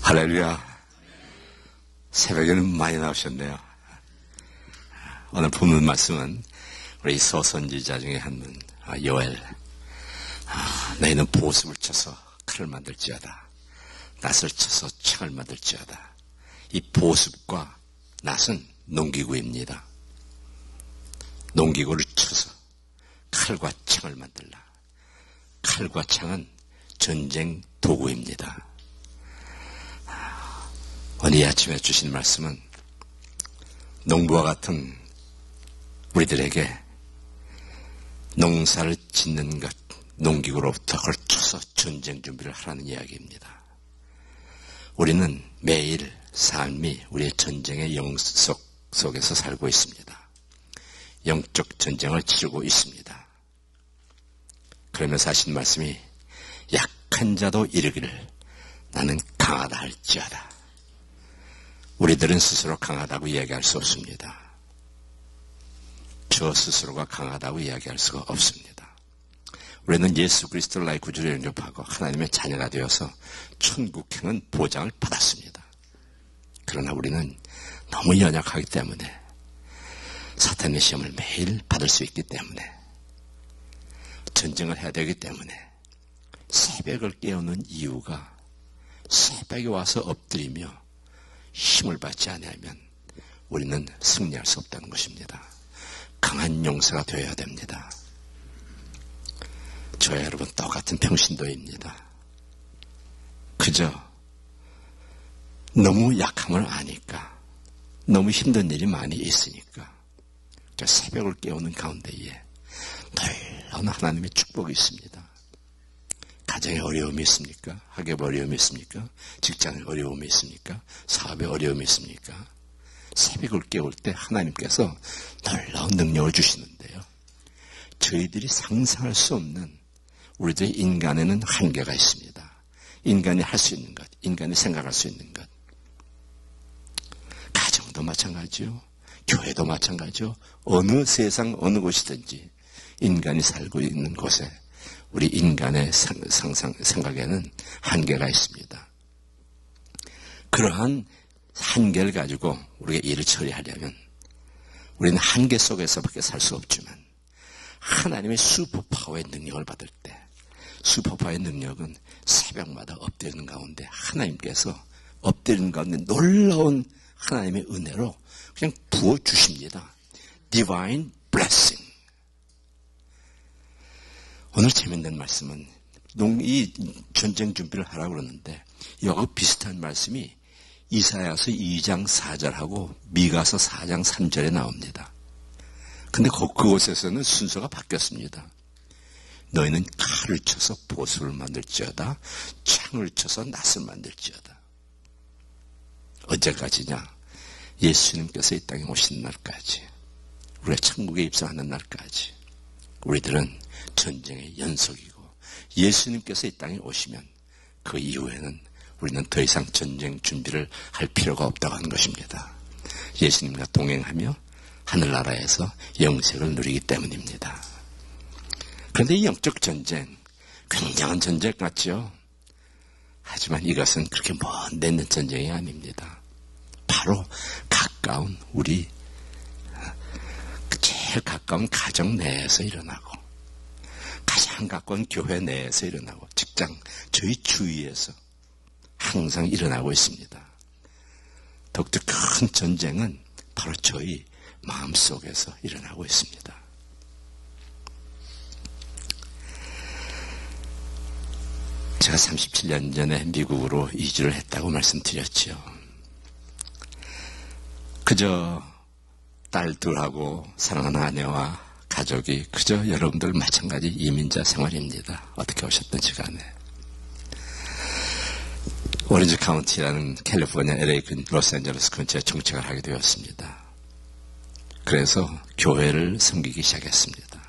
할렐루야. 새벽에는 많이 나오셨네요. 오늘 본문 말씀은 우리 서선지자 중에 한 분, 요엘. 너희는 보습을 쳐서 칼을 만들지어다. 낫을 쳐서 창을 만들지어다. 이 보습과 낫은 농기구입니다. 농기구를 쳐서 칼과 창을 만들라. 칼과 창은 전쟁 도구입니다. 오늘 이 아침에 주신 말씀은 농부와 같은 우리들에게 농사를 짓는 것, 농기구로부터 걸쳐서 전쟁 준비를 하라는 이야기입니다. 우리는 매일 삶이 우리의 전쟁의 영속 속에서 살고 있습니다. 영적 전쟁을 치르고 있습니다. 그러면서 하신 말씀이 약한 자도 이르기를 나는 강하다 할지어다. 우리들은 스스로 강하다고 이야기할 수 없습니다. 저 스스로가 강하다고 이야기할 수가 없습니다. 우리는 예수 그리스도를 나의 구주로 영접하고 하나님의 자녀가 되어서 천국행은 보장을 받았습니다. 그러나 우리는 너무 연약하기 때문에 사탄의 시험을 매일 받을 수 있기 때문에 전쟁을 해야 되기 때문에 새벽을 깨우는 이유가 새벽에 와서 엎드리며 힘을 받지 않으면 우리는 승리할 수 없다는 것입니다. 강한 용사가 되어야 됩니다. 저와 여러분 똑같은 평신도입니다. 그저 너무 약함을 아니까, 너무 힘든 일이 많이 있으니까 저 새벽을 깨우는 가운데에 놀라운 하나님의 축복이 있습니다. 가정에 어려움이 있습니까? 학업에 어려움이 있습니까? 직장에 어려움이 있습니까? 사업에 어려움이 있습니까? 새벽을 깨울 때 하나님께서 놀라운 능력을 주시는데요. 저희들이 상상할 수 없는 우리들의 인간에는 한계가 있습니다. 인간이 할 수 있는 것, 인간이 생각할 수 있는 것. 가정도 마찬가지요. 교회도 마찬가지요. 어느 세상 어느 곳이든지 인간이 살고 있는 곳에 우리 인간의 생각에는 한계가 있습니다. 그러한 한계를 가지고 우리가 일을 처리하려면 우리는 한계 속에서밖에 살 수 없지만 하나님의 슈퍼파워의 능력을 받을 때, 슈퍼파워의 능력은 새벽마다 엎드리는 가운데 하나님께서 엎드리는 가운데 놀라운 하나님의 은혜로 그냥 부어주십니다. Divine Blessing. 오늘 재밌는 말씀은 이 전쟁 준비를 하라고 그러는데 이와 비슷한 말씀이 이사야서 2장 4절하고 미가서 4장 3절에 나옵니다. 근데 그곳에서는 순서가 바뀌었습니다. 너희는 칼을 쳐서 보습을 만들지어다. 창을 쳐서 낫을 만들지어다. 언제까지냐? 예수님께서 이 땅에 오시는 날까지, 우리가 천국에 입성하는 날까지 우리들은 전쟁의 연속이고 예수님께서 이 땅에 오시면 그 이후에는 우리는 더 이상 전쟁 준비를 할 필요가 없다고 하는 것입니다. 예수님과 동행하며 하늘나라에서 영생을 누리기 때문입니다. 그런데 이 영적 전쟁, 굉장한 전쟁 같죠? 하지만 이것은 그렇게 먼 데 있는 전쟁이 아닙니다. 바로 가까운 우리 제일 가까운 가정 내에서 일어나고 가장 가까운 교회 내에서 일어나고 직장, 저희 주위에서 항상 일어나고 있습니다. 더욱더 큰 전쟁은 바로 저희 마음속에서 일어나고 있습니다. 제가 37년 전에 미국으로 이주를 했다고 말씀드렸죠. 그저 딸 둘하고 사랑하는 아내와 가족이 그저 여러분들 마찬가지 이민자 생활입니다. 어떻게 오셨든지 간에. 오렌지 카운티라는 캘리포니아 LA 로스앤젤레스 근처에 정착을 하게 되었습니다. 그래서 교회를 섬기기 시작했습니다.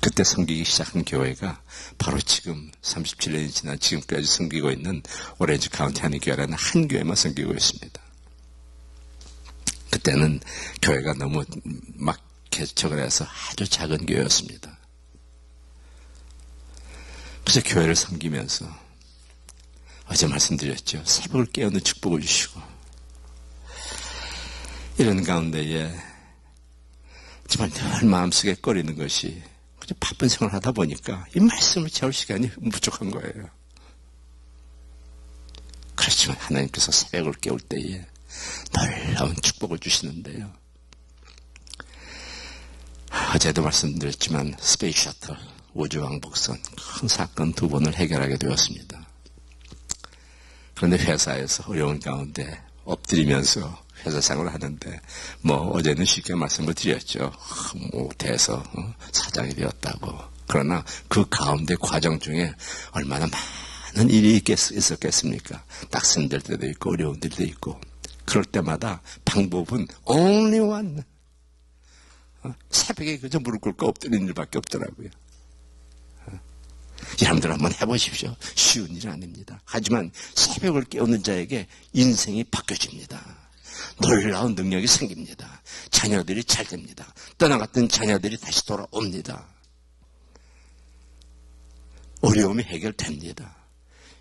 그때 섬기기 시작한 교회가 바로 지금 37년이 지난 지금까지 섬기고 있는 오렌지 카운티 한인교회라는 한 교회만 섬기고 있습니다. 그때는 교회가 너무 막 개척을 해서 아주 작은 교회였습니다. 그래서 교회를 섬기면서 어제 말씀드렸죠. 새벽을 깨우는 축복을 주시고 이런 가운데에 정말 늘 마음속에 꺼리는 것이 그냥 바쁜 생활을 하다 보니까 이 말씀을 채울 시간이 부족한 거예요. 그렇지만 하나님께서 새벽을 깨울 때에 놀라운 축복을 주시는데요. 어제도 말씀드렸지만 스페이스 셔틀 우주왕복선 큰 사건 2번을 해결하게 되었습니다. 그런데 회사에서 어려운 가운데 엎드리면서 회사 생활을 하는데 어제는 쉽게 말씀을 드렸죠. 못해서 사장이 되었다고. 그러나 그 가운데 과정 중에 얼마나 많은 일이 있었겠습니까? 낙선될 때도 있고 어려운 일도 있고 그럴 때마다 방법은 only one. 새벽에 그저 무릎 꿇고 엎드리는 일밖에 없더라고요. 여러분들 한번 해보십시오. 쉬운 일은 아닙니다. 하지만 새벽을 깨우는 자에게 인생이 바뀌어집니다. 놀라운 능력이 생깁니다. 자녀들이 잘 됩니다. 떠나갔던 자녀들이 다시 돌아옵니다. 어려움이 해결됩니다.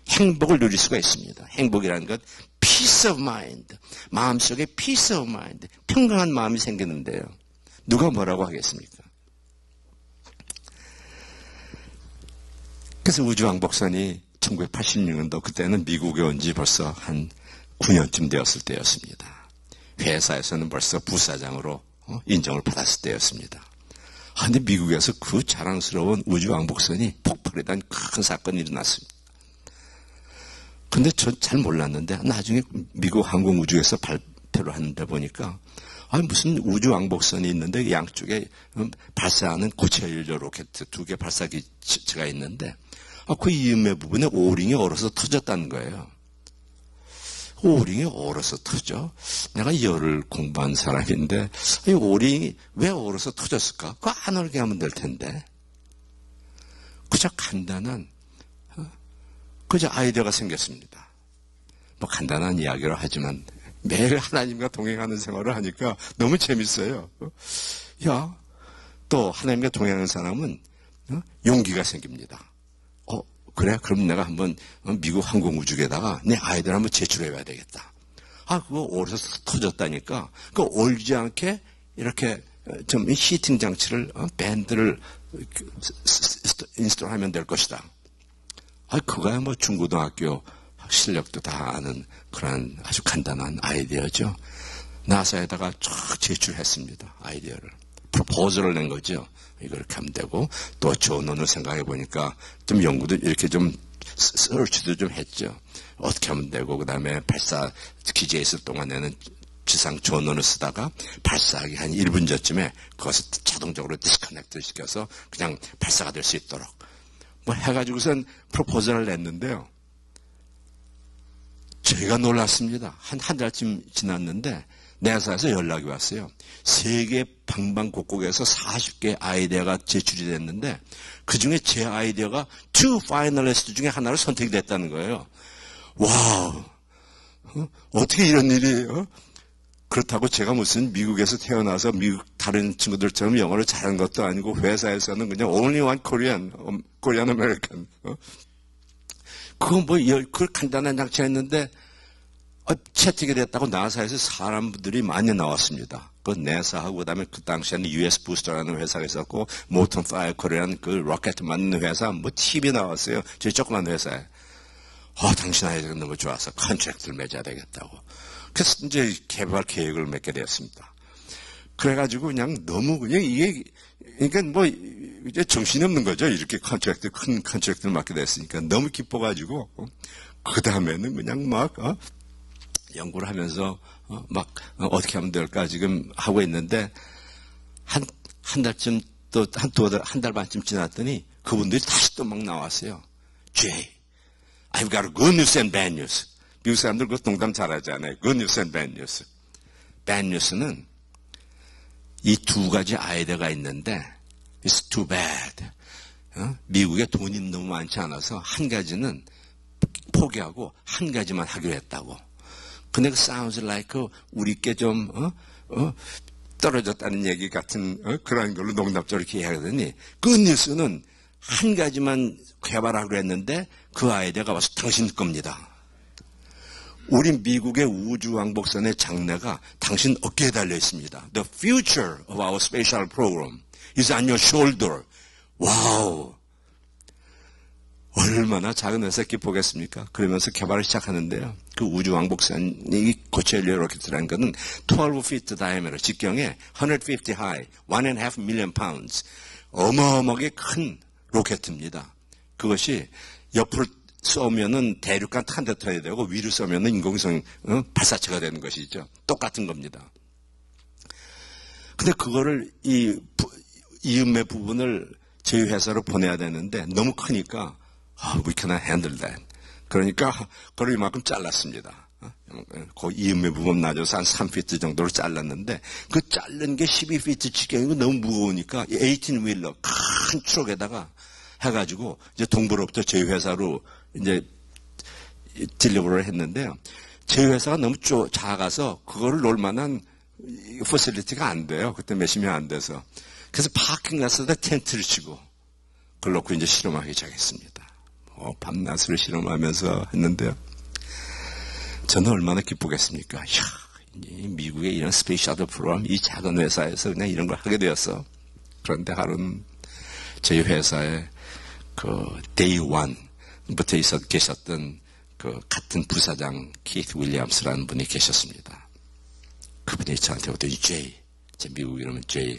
행복을 누릴 수가 있습니다. 행복이라는 것 peace of mind, 마음속에 peace of mind, 평강한 마음이 생기는데요. 누가 뭐라고 하겠습니까? 그래서 우주왕복선이 1986년도 그때는 미국에 온 지 벌써 한 9년쯤 되었을 때였습니다. 회사에서는 벌써 부사장으로 인정을 받았을 때였습니다. 그런데 미국에서 그 자랑스러운 우주왕복선이 폭발이란 큰 사건이 일어났습니다. 근데 전 잘 몰랐는데 나중에 미국 항공우주에서 발표를 하는데 보니까 무슨 우주왕복선이 있는데 양쪽에 발사하는 고체연료 로켓 2개 발사기체가 있는데 그 이음의 부분에 오링이 얼어서 터졌다는 거예요. 오링이 얼어서 터져? 내가 열을 공부한 사람인데 이 오링이 왜 얼어서 터졌을까? 그거 안 얼게 하면 될 텐데. 그저 간단한 그저 아이디어가 생겼습니다. 간단한 이야기로 하지만 매일 하나님과 동행하는 생활을 하니까 너무 재밌어요. 또 하나님과 동행하는 사람은 용기가 생깁니다. 그래? 그럼 내가 한번 미국 항공우주에다가 내 아이들 한번 제출해봐야 되겠다. 그거 얼어서 터졌다니까. 그거 얼지 않게 이렇게 좀 히팅 장치를, 밴드를 인스톨하면 될 것이다. 그거야 중고등학교 실력도 다 아는 그런 아주 간단한 아이디어죠. 나사에다가 쫙 제출했습니다. 아이디어를. 프로포즈를 낸 거죠. 이렇게 하면 되고, 또 전원을 생각해 보니까 좀 연구도 이렇게 좀 서치도 좀 했죠. 어떻게 하면 되고, 그 다음에 발사 기지에 있을 동안에는 지상 전원을 쓰다가 발사하기 한 1분 전쯤에 그것을 자동적으로 디스커넥트 시켜서 그냥 발사가 될 수 있도록. 해가지고선 프로포즈를 냈는데요. 저희가 놀랐습니다. 한 달쯤 지났는데, 나사에서 연락이 왔어요. 세계 방방곡곡에서 40개 아이디어가 제출이 됐는데 그 중에 제 아이디어가 2 파이널리스트 중에 하나로 선택이 됐다는 거예요. 와우! 어떻게 이런 일이 그렇다고 제가 무슨 미국에서 태어나서 미국 다른 친구들처럼 영어를 잘하는 것도 아니고 회사에서는 그냥 only one Korean American. 그건 그 간단한 장치가 있는데 채택이 됐다고 나사에서 사람들이 많이 나왔습니다. 그 나사하고 그다음에 그 당시에는 US 부스터라는 회사가 있었고 모턴 파이어 코리안 그 로켓 만드는 회사 TV 나왔어요. 저희 조그만 회사에. 당신 아이디어가 너무 좋아서 컨트랙트를 맺어야 되겠다고. 그래서 이제 개발 계획을 맺게 되었습니다. 그래가지고 그냥 너무 그냥 이게 그러니까 이제 정신이 없는 거죠. 이렇게 큰 컨트랙트를 맡게 됐으니까 너무 기뻐가지고 그 다음에는 그냥 연구를 하면서 어떻게 하면 될까 지금 하고 있는데 한 달쯤 또 한 달 반쯤 지났더니 그분들이 다시 또 나왔어요. Jay, I've got good news and bad news. 미국 사람들 그 농담 잘하잖아요. Good news and bad news. Bad news는 이 두 가지 아이디어가 있는데 It's too bad. 미국에 돈이 너무 많지 않아서 한 가지는 포기하고 한 가지만 하기로 했다고. 근데 그 sounds like 우리께 좀 떨어졌다는 얘기 같은 그런 걸로 농담적으로 이렇게 이야기하더니 good news는 한 가지만 개발하기로 했는데 그 아이디어가 와서 당신 겁니다. 우리 미국의 우주왕복선의 장래가 당신 어깨에 달려 있습니다. The future of our spatial program is on your shoulder. 와우. 얼마나 작은 회사 기쁘겠습니까? 그러면서 개발을 시작하는데요. 그 우주왕복선이 고체연료 로켓이라는 것은 12 feet diameter, 직경에 150 high, 1.5 million pounds. 어마어마하게 큰 로켓입니다. 그것이 옆으로 쏘면은 대륙간 탄 데 터야 되고 위로 쏘면은 인공위성 발사체가 되는 것이죠. 똑같은 겁니다. 근데 그거를 이음매 부분을 저희 회사로 보내야 되는데 너무 크니까 we cannot handle that. 그러니까 그걸 이만큼 잘랐습니다. 그 이음매 부분 놔줘서 한 3피트 정도로 잘랐는데 그 자른 게 12피트 직경이고 너무 무거우니까 18휠러 큰 트럭에다가 해가지고 이제 동부로부터 저희 회사로 이제 딜리버를 했는데요. 저희 회사가 너무 작아서 그거를 놓을 만한 퍼실리티가 안 돼요. 그때 몇십 명 안 돼서. 그래서 파킹라스에다 텐트를 치고 그걸 놓고 이제 실험하기 시작했습니다. 밤낮으로 실험하면서 했는데요. 저는 얼마나 기쁘겠습니까? 이야, 미국의 이런 스페이셜 프로그램, 이 작은 회사에서 그냥 이런 걸 하게 되었어. 그런데 하루는 저희 회사에 그 데이 원부터 계셨던 그 같은 부사장 키트 윌리엄스라는 분이 계셨습니다. 그분이 저한테 오더니 제이, 제 미국 이름은 제이,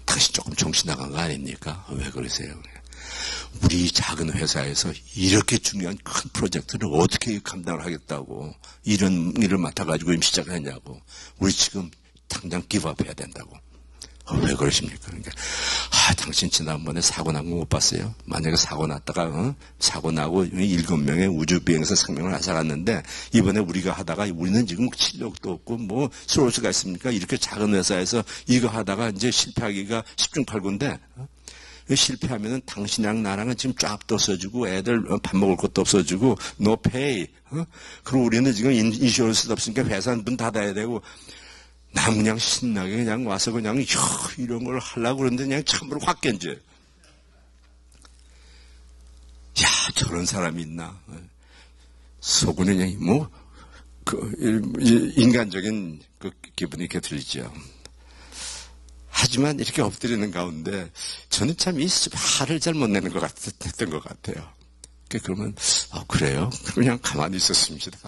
당신 조금 정신 나간 거 아닙니까? 왜 그러세요? 우리 작은 회사에서 이렇게 중요한 큰 프로젝트를 어떻게 감당을 하겠다고 이런 일을 맡아가지고 시작을 했냐고. 우리 지금 당장 기브업해야 된다고. 왜 그러십니까? 그러니까 당신 지난번에 사고 난 거 못 봤어요? 만약에 사고 났다가 사고 나고 7명의 우주비행사 생명을 앗아갔는데 이번에 우리가 하다가 우리는 지금 실력도 없고 뭐 쏠 수가 있습니까? 이렇게 작은 회사에서 이거 하다가 이제 실패하기가 10중8구인데 실패하면은 당신이랑 나랑은 지금 쫙도 없어지고 애들 밥 먹을 것도 없어지고 no pay. 그리고 우리는 지금 인슈런스도 없으니까 회사는 문 닫아야 되고 나 그냥 신나게 그냥 와서 그냥 이런 걸 하려고 그러는데 그냥 참으로 확 견져. 야, 저런 사람이 있나. 속은 그냥 인간적인 그 기분이 이렇게 들리죠. 하지만 이렇게 엎드리는 가운데 저는 참 이 화를 잘 못 내는 것 같았던 것 같아요. 그러면 그래요? 그냥 가만히 있었습니다.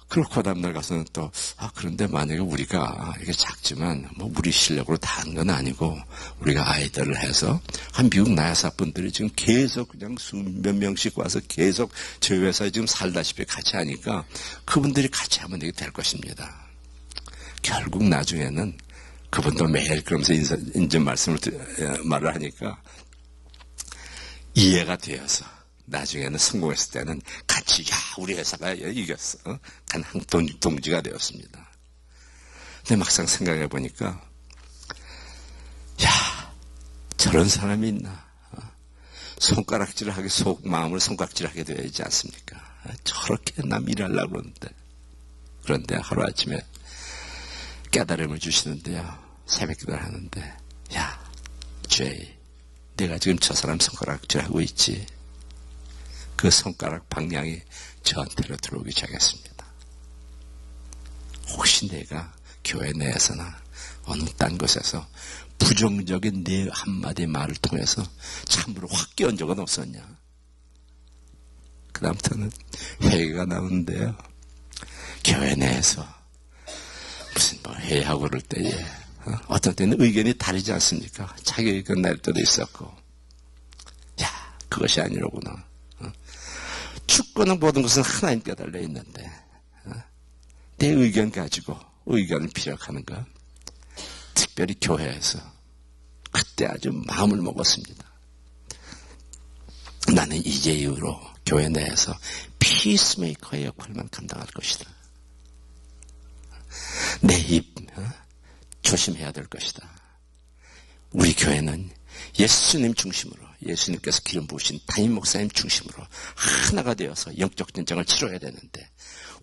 그렇고 다음날 가서는 또 그런데 만약에 우리가 이게 작지만 뭐 우리 실력으로 다 한 건 아니고 우리가 아이들을 해서 한 미국 나야사 분들이 지금 계속 그냥 수몇 명씩 와서 계속 저희 회사에 지금 살다시피 같이 하니까 그분들이 같이 하면 이게 될 것입니다. 결국 나중에는 그분도 매일 그러면서 인제 말을 하니까 이해가 되어서 나중에는 성공했을 때는 같이 우리 회사가 이겼어. 한 동지가 되었습니다. 근데 막상 생각해 보니까 저런 사람이 있나. 손가락질을 하게 마음을 손가락질하게 되지 않습니까? 저렇게 남 일하려고 그러는데. 그런데 하루아침에 깨달음을 주시는데요. 새벽기도를 하는데 제이, 내가 지금 저 사람 손가락질하고 있지. 그 손가락 방향이 저한테로 들어오기 시작했습니다. 혹시 내가 교회 내에서나 어느 딴 곳에서 부정적인 내 한마디 말을 통해서 참으로 확 깨운 적은 없었냐. 그 다음부터는 회의가 나오는데요. 교회 내에서 무슨 회의하고 그럴 때에 어떤 때는 의견이 다르지 않습니까? 자기 의견 낼 때도 있었고 그것이 아니로구나. 축구는 모든 것은 하나님께 달려 있는데 내 의견 가지고 의견을 피력하는 것, 특별히 교회에서 그때 아주 마음을 먹었습니다. 나는 이제 이후로 교회 내에서 피스메이커의 역할만 감당할 것이다. 내 입 조심해야 될 것이다. 우리 교회는 예수님 중심으로, 예수님께서 기름 부으신 담임 목사님 중심으로 하나가 되어서 영적 전쟁을 치러야 되는데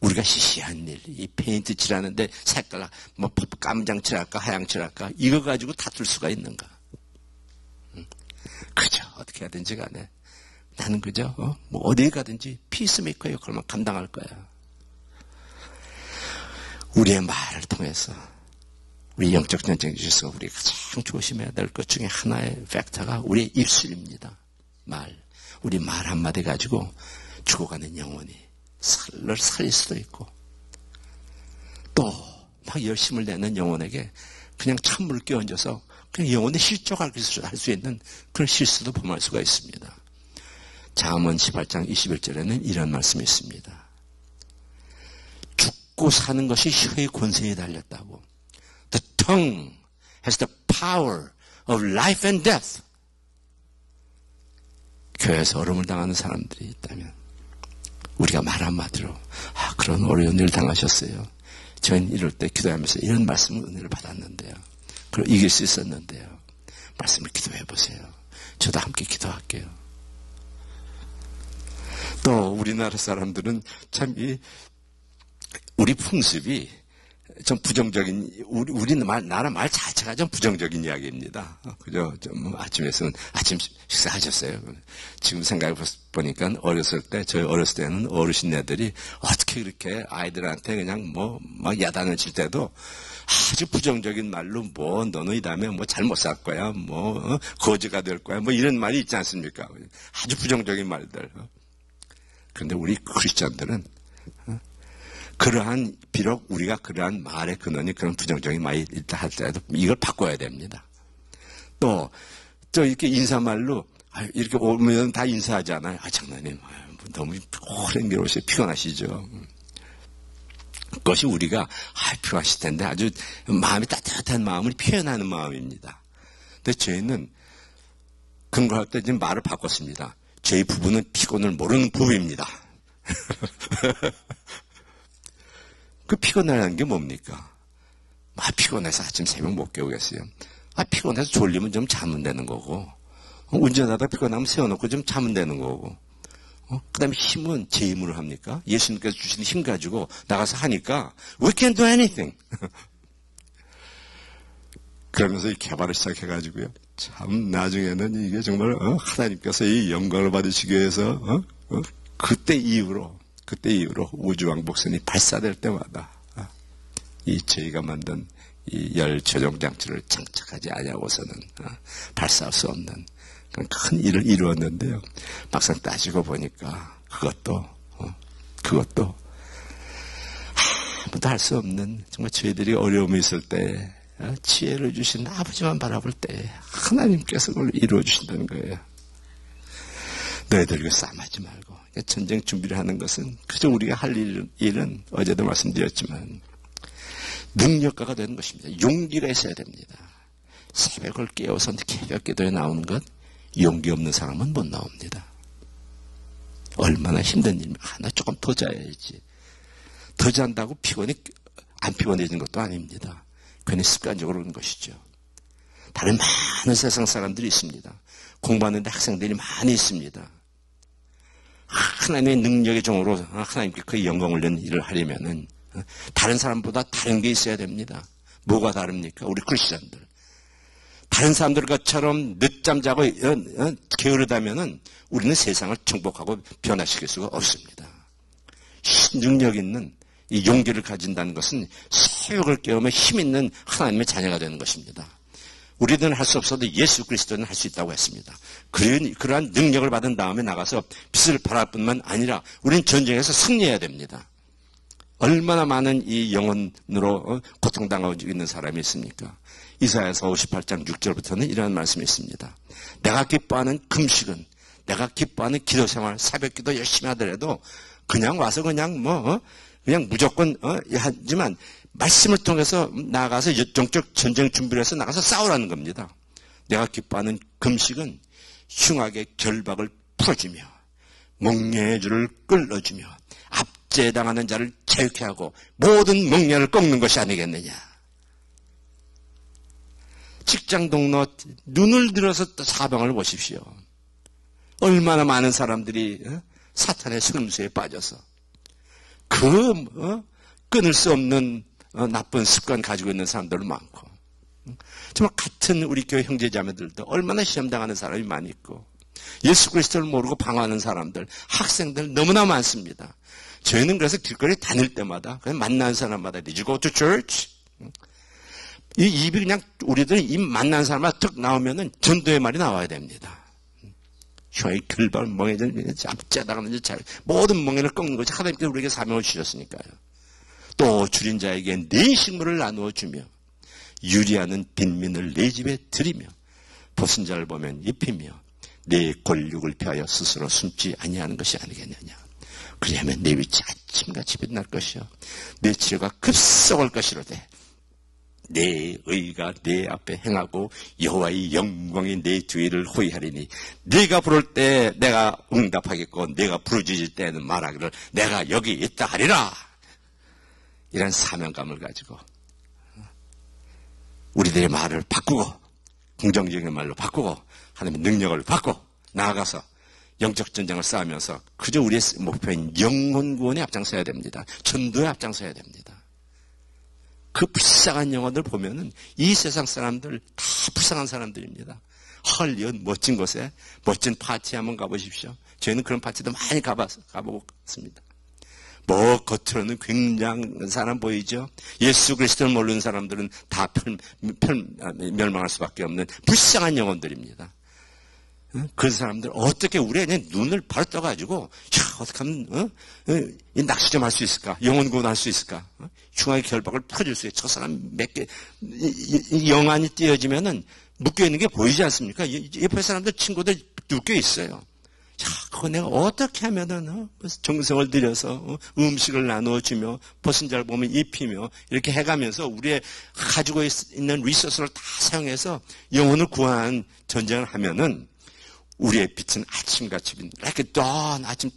우리가 시시한 일, 이 페인트 칠하는데 색깔 뭐 깜장 칠할까 하양 칠할까 이거 가지고 다툴 수가 있는가? 그죠? 어떻게 하든지 간에 나는 그저 뭐 어디에 가든지 피스메이커 역할만 감당할 거야. 우리의 말을 통해서 우리 영적 전쟁 중에서 우리가 가장 조심해야 될 것 중에 하나의 팩터가 우리의 입술입니다. 말. 우리 말 한마디 가지고 죽어가는 영혼이 살릴 수도 있고 또 막 열심을 내는 영혼에게 그냥 찬물을 끼얹어서 그냥 영혼의 실족할 수 있는 그런 실수도 범할 수가 있습니다. 잠언 18장 21절에는 이런 말씀이 있습니다. 죽고 사는 것이 혀의 권세에 달렸다고. The tongue has the power of life and death. 교회에서 어려움을 당하는 사람들이 있다면 우리가 말 한마디로 그런 어려운 일을 당하셨어요. 저희는 이럴 때 기도하면서 이런 말씀을 은혜를 받았는데요. 그리고 이길 수 있었는데요. 말씀을 기도해 보세요. 저도 함께 기도할게요. 또 우리나라 사람들은 참 우리 풍습이 좀 부정적인, 나라 말 자체가 좀 부정적인 이야기입니다. 그죠? 아침에서는 아침 식사하셨어요. 지금 생각해 보니까 저희 어렸을 때는 어르신네들이 어떻게 그렇게 아이들한테 그냥 막 야단을 칠 때도 아주 부정적인 말로 너는 이 다음에 잘못 살 거야, 거지가 될 거야, 이런 말이 있지 않습니까? 아주 부정적인 말들. 그런데 우리 크리스찬들은 비록 우리가 그러한 말의 근원이 그런 부정적인 말이 있다 할지라도 이걸 바꿔야 됩니다. 또 이렇게 인사말로, 이렇게 오면 다 인사하잖아요. 장로님, 너무 오랜 길 오셔서 피곤하시죠. 그것이 우리가, 피곤하실 텐데 아주 마음이 따뜻한 마음을 표현하는 마음입니다. 근데 저희는 그런 걸 할 때 지금 말을 바꿨습니다. 저희 부부는 피곤을 모르는 부부입니다. 그 피곤하다는 게 뭡니까? 피곤해서 아침 새벽 못 깨우겠어요. 피곤해서 졸리면 좀 자면 되는 거고, 운전하다 피곤하면 세워놓고 좀 자면 되는 거고, 그 다음에 힘은 제 힘으로 합니까? 예수님께서 주신 힘 가지고 나가서 하니까, we can do anything. 그러면서 이 개발을 시작해가지고요. 참, 나중에는 이게 정말, 하나님께서 이 영광을 받으시기 위해서, 그때 이후로 우주왕복선이 발사될 때마다 저희가 만든 이 열 조종 장치를 장착하지 않냐고서는 발사할 수 없는 그런 큰 일을 이루었는데요. 막상 따지고 보니까 그것도 아무도 할 수 없는, 정말 저희들이 어려움이 있을 때 지혜를 주신 아버지만 바라볼 때 하나님께서 그걸 이루어 주신다는 거예요. 너희들 이거 싸움하지 말고. 전쟁 준비를 하는 것은 그저 우리가 할 일은 어제도 말씀드렸지만 능력가가 되는 것입니다. 용기가 있어야 됩니다. 새벽을 깨워서 새벽 기도에 나오는 것, 용기 없는 사람은 못 나옵니다. 얼마나 힘든 일이면 하나 조금 더 자야지. 더 잔다고 안 피곤해지는 것도 아닙니다. 괜히 습관적으로 그런 것이죠. 다른 많은 세상 사람들이 있습니다. 공부하는데 학생들이 많이 있습니다. 하나님의 능력의 종으로 하나님께 그 영광을 내는 일을 하려면은 다른 사람보다 다른 게 있어야 됩니다. 뭐가 다릅니까? 우리 크리스천들. 다른 사람들 것처럼 늦잠 자고 게으르다면은 우리는 세상을 정복하고 변화시킬 수가 없습니다. 능력 있는 이 용기를 가진다는 것은 새벽을 깨우며 힘 있는 하나님의 자녀가 되는 것입니다. 우리들은 할 수 없어도 예수 그리스도는 할 수 있다고 했습니다. 그러한 능력을 받은 다음에 나가서 빛을 발할 뿐만 아니라 우리는 전쟁에서 승리해야 됩니다. 얼마나 많은 이 영혼으로 고통당하고 있는 사람이 있습니까? 이사야서 58장 6절부터는 이런 말씀이 있습니다. 내가 기뻐하는 금식은, 내가 기뻐하는 기도생활, 새벽기도 열심히 하더라도 그냥 와서 그냥 무조건 하지만 말씀을 통해서 나가서 영적 전쟁 준비를 해서 나가서 싸우라는 겁니다. 내가 기뻐하는 금식은 흉악의 결박을 풀어주며 목련의 줄을 끌어주며 압제당하는 자를 자유케 하고 모든 목련을 꺾는 것이 아니겠느냐. 직장 동료 눈을 들어서 사방을 보십시오. 얼마나 많은 사람들이 사탄의 승수에 빠져서 끊을 수 없는 나쁜 습관 가지고 있는 사람들도 많고, 정말 같은 우리 교회 형제자매들도 얼마나 시험당하는 사람이 많이 있고, 예수 그리스도를 모르고 방황하는 사람들, 학생들 너무나 많습니다. 저희는 그래서 길거리 다닐 때마다 그냥 만나는 사람마다 Did you go to church? 이 입이 그냥 우리들 입 만나는 사람마다 툭 나오면은 전도의 말이 나와야 됩니다. 혀의 글발 멍에들 잡자다가는지 모든 멍에를 꺾는 것이 하나님께서 우리에게 사명을 주셨으니까요. 또 줄인 자에게 네 식물을 나누어 주며 유리하는 빈민을 내 집에 들이며 벗은 자를 보면 입히며 내 권력을 피하여 스스로 숨지 아니하는 것이 아니겠느냐. 그리하면 내 위치 아침같이 빛날 것이요 내 치료가 급속할 것이로되 내 의가 내 앞에 행하고 여호와의 영광이 내 뒤를 호위하리니 네가 부를 때 내가 응답하겠고 네가 부르짖을 때는 말하기를 내가 여기 있다 하리라. 이런 사명감을 가지고 우리들의 말을 바꾸고 긍정적인 말로 바꾸고 하나님의 능력을 받고 나아가서 영적 전쟁을 싸우면서 그저 우리의 목표인 영혼 구원에 앞장서야 됩니다. 전도에 앞장서야 됩니다. 그 불쌍한 영혼들 보면은 이 세상 사람들 다 불쌍한 사람들입니다. 헐리우드 멋진 곳에 멋진 파티 한번 가보십시오. 저희는 그런 파티도 많이 가보았습니다. 뭐 겉으로는 굉장한 사람 보이죠. 예수 그리스도를 모르는 사람들은 다 멸망할 수밖에 없는 불쌍한 영혼들입니다. 그 사람들 어떻게 우리가 그냥 눈을 바로 떠가지고 어떻게 하면 이 낚시 좀 할 수 있을까? 영혼 구원할 수 있을까? 흉악의 결박을 풀어줄 수 있을까? 저 사람 몇 개 영안이 띄어지면은 묶여있는 게 보이지 않습니까? 옆에 사람들 친구들 묶여 있어요. 그거 내가 어떻게 하면은 정성을 들여서 음식을 나누어주며 벗은 자를 보면 입히며 이렇게 해가면서 우리의 가지고 있는 리소스를 다 사용해서 영혼을 구하는 전쟁을 하면은 우리의 빛은 아침같이 빛나. Like dawn, 아침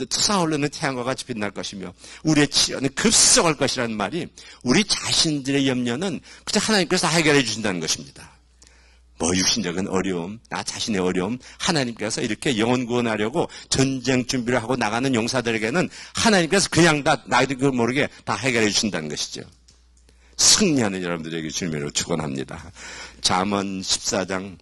솟아오르는 태양과 같이 빛날 것이며 우리의 치료는 급속할 것이라는 말이 우리 자신들의 염려는 그저 하나님께서 해결해 주신다는 것입니다. 뭐 육신적인 어려움, 나 자신의 어려움, 하나님께서 이렇게 영혼 구원하려고 전쟁 준비를 하고 나가는 용사들에게는 하나님께서 그냥 다 나도 모르게 다 해결해 주신다는 것이죠. 승리하는 여러분들에게 주님으로 축원합니다. 잠언 19장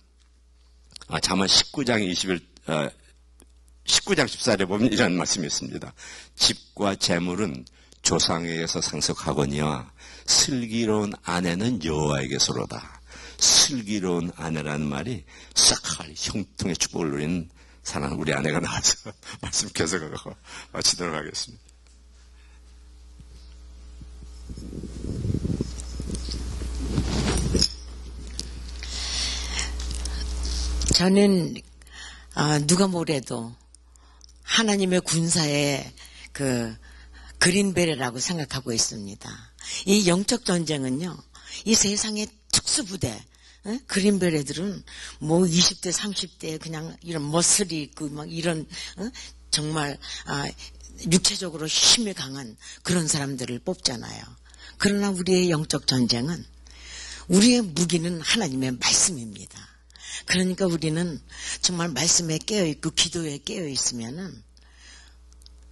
14절에 보면 이런 말씀이 있습니다. 집과 재물은 조상에게서 상속하거니와 슬기로운 아내는 여호와에게서로다. 슬기로운 아내라는 말이 싹할 형통의 축복을 누리는 사랑하는 우리 아내가 나와서 말씀 계속하고 마치도록 하겠습니다. 저는 누가 뭐래도 하나님의 군사의 그 그린베레라고 생각하고 있습니다. 이 영적 전쟁은요, 이 세상의 특수부대, 그린베레들은 뭐 20대, 30대 그냥 이런 머슬이 있고 막 이런 정말 육체적으로 힘이 강한 그런 사람들을 뽑잖아요. 그러나 우리의 영적 전쟁은 우리의 무기는 하나님의 말씀입니다. 그러니까 우리는 정말 말씀에 깨어있고 기도에 깨어있으면은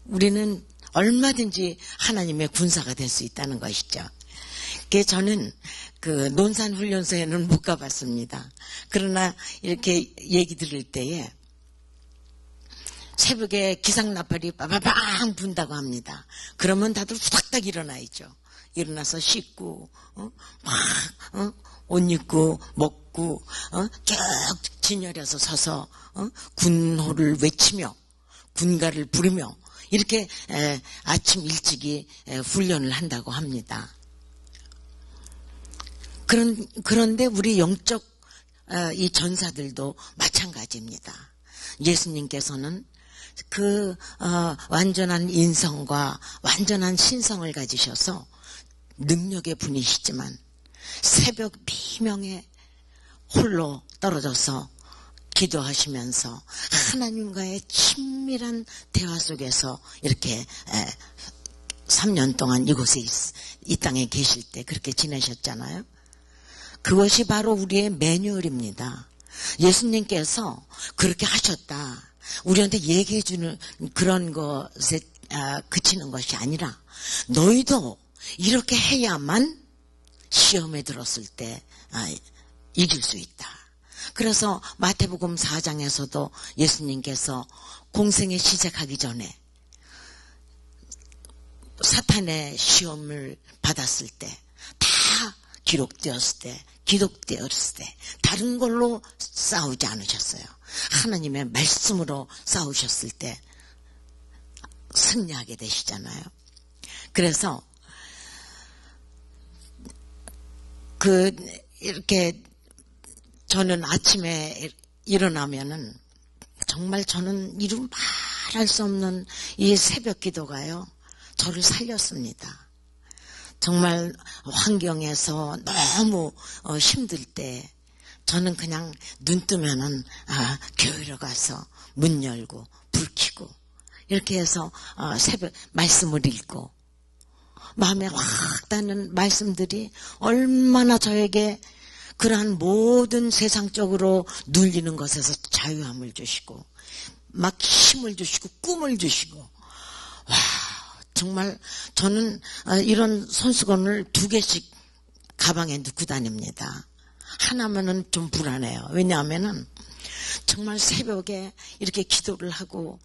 우리는 얼마든지 하나님의 군사가 될 수 있다는 것이죠. 저는 그 논산훈련소에는 못 가봤습니다. 그러나 이렇게 얘기 들을 때에 새벽에 기상나팔이 빠바방 분다고 합니다. 그러면 다들 후닥닥 일어나있죠. 일어나서 씻고 옷 입고 먹고 쭉 진열해서 서서 군호를 외치며 군가를 부르며 이렇게 아침 일찍이 훈련을 한다고 합니다. 그런데 우리 영적 이 전사들도 마찬가지입니다. 예수님께서는 그 완전한 인성과 완전한 신성을 가지셔서 능력의 분이시지만 새벽 비명에 홀로 떨어져서 기도하시면서 하나님과의 친밀한 대화 속에서 이렇게 3년 동안 이곳에 이 땅에 계실 때 그렇게 지내셨잖아요. 그것이 바로 우리의 매뉴얼입니다. 예수님께서 그렇게 하셨다. 우리한테 얘기해 주는 그런 것에 그치는 것이 아니라 너희도 이렇게 해야만 시험에 들었을 때 이길 수 있다. 그래서 마태복음 4장에서도 예수님께서 공생에 시작하기 전에 사탄의 시험을 받았을 때 다 기록되었을 때 다른 걸로 싸우지 않으셨어요. 하나님의 말씀으로 싸우셨을 때 승리하게 되시잖아요. 그래서 이렇게 저는 아침에 일어나면은 정말 저는 이루 말할 수 없는 이 새벽 기도가요, 저를 살렸습니다. 정말 환경에서 너무 힘들 때 저는 그냥 눈 뜨면은 교회로 가서 문 열고 불 켜고 이렇게 해서 새벽 말씀을 읽고 마음에 확 닿는 말씀들이 얼마나 저에게 그러한 모든 세상적으로 눌리는 것에서 자유함을 주시고 막 힘을 주시고 꿈을 주시고, 와, 정말 저는 이런 손수건을 2개씩 가방에 넣고 다닙니다. 하나면은 좀 불안해요. 왜냐하면은 정말 새벽에 이렇게 기도를 하고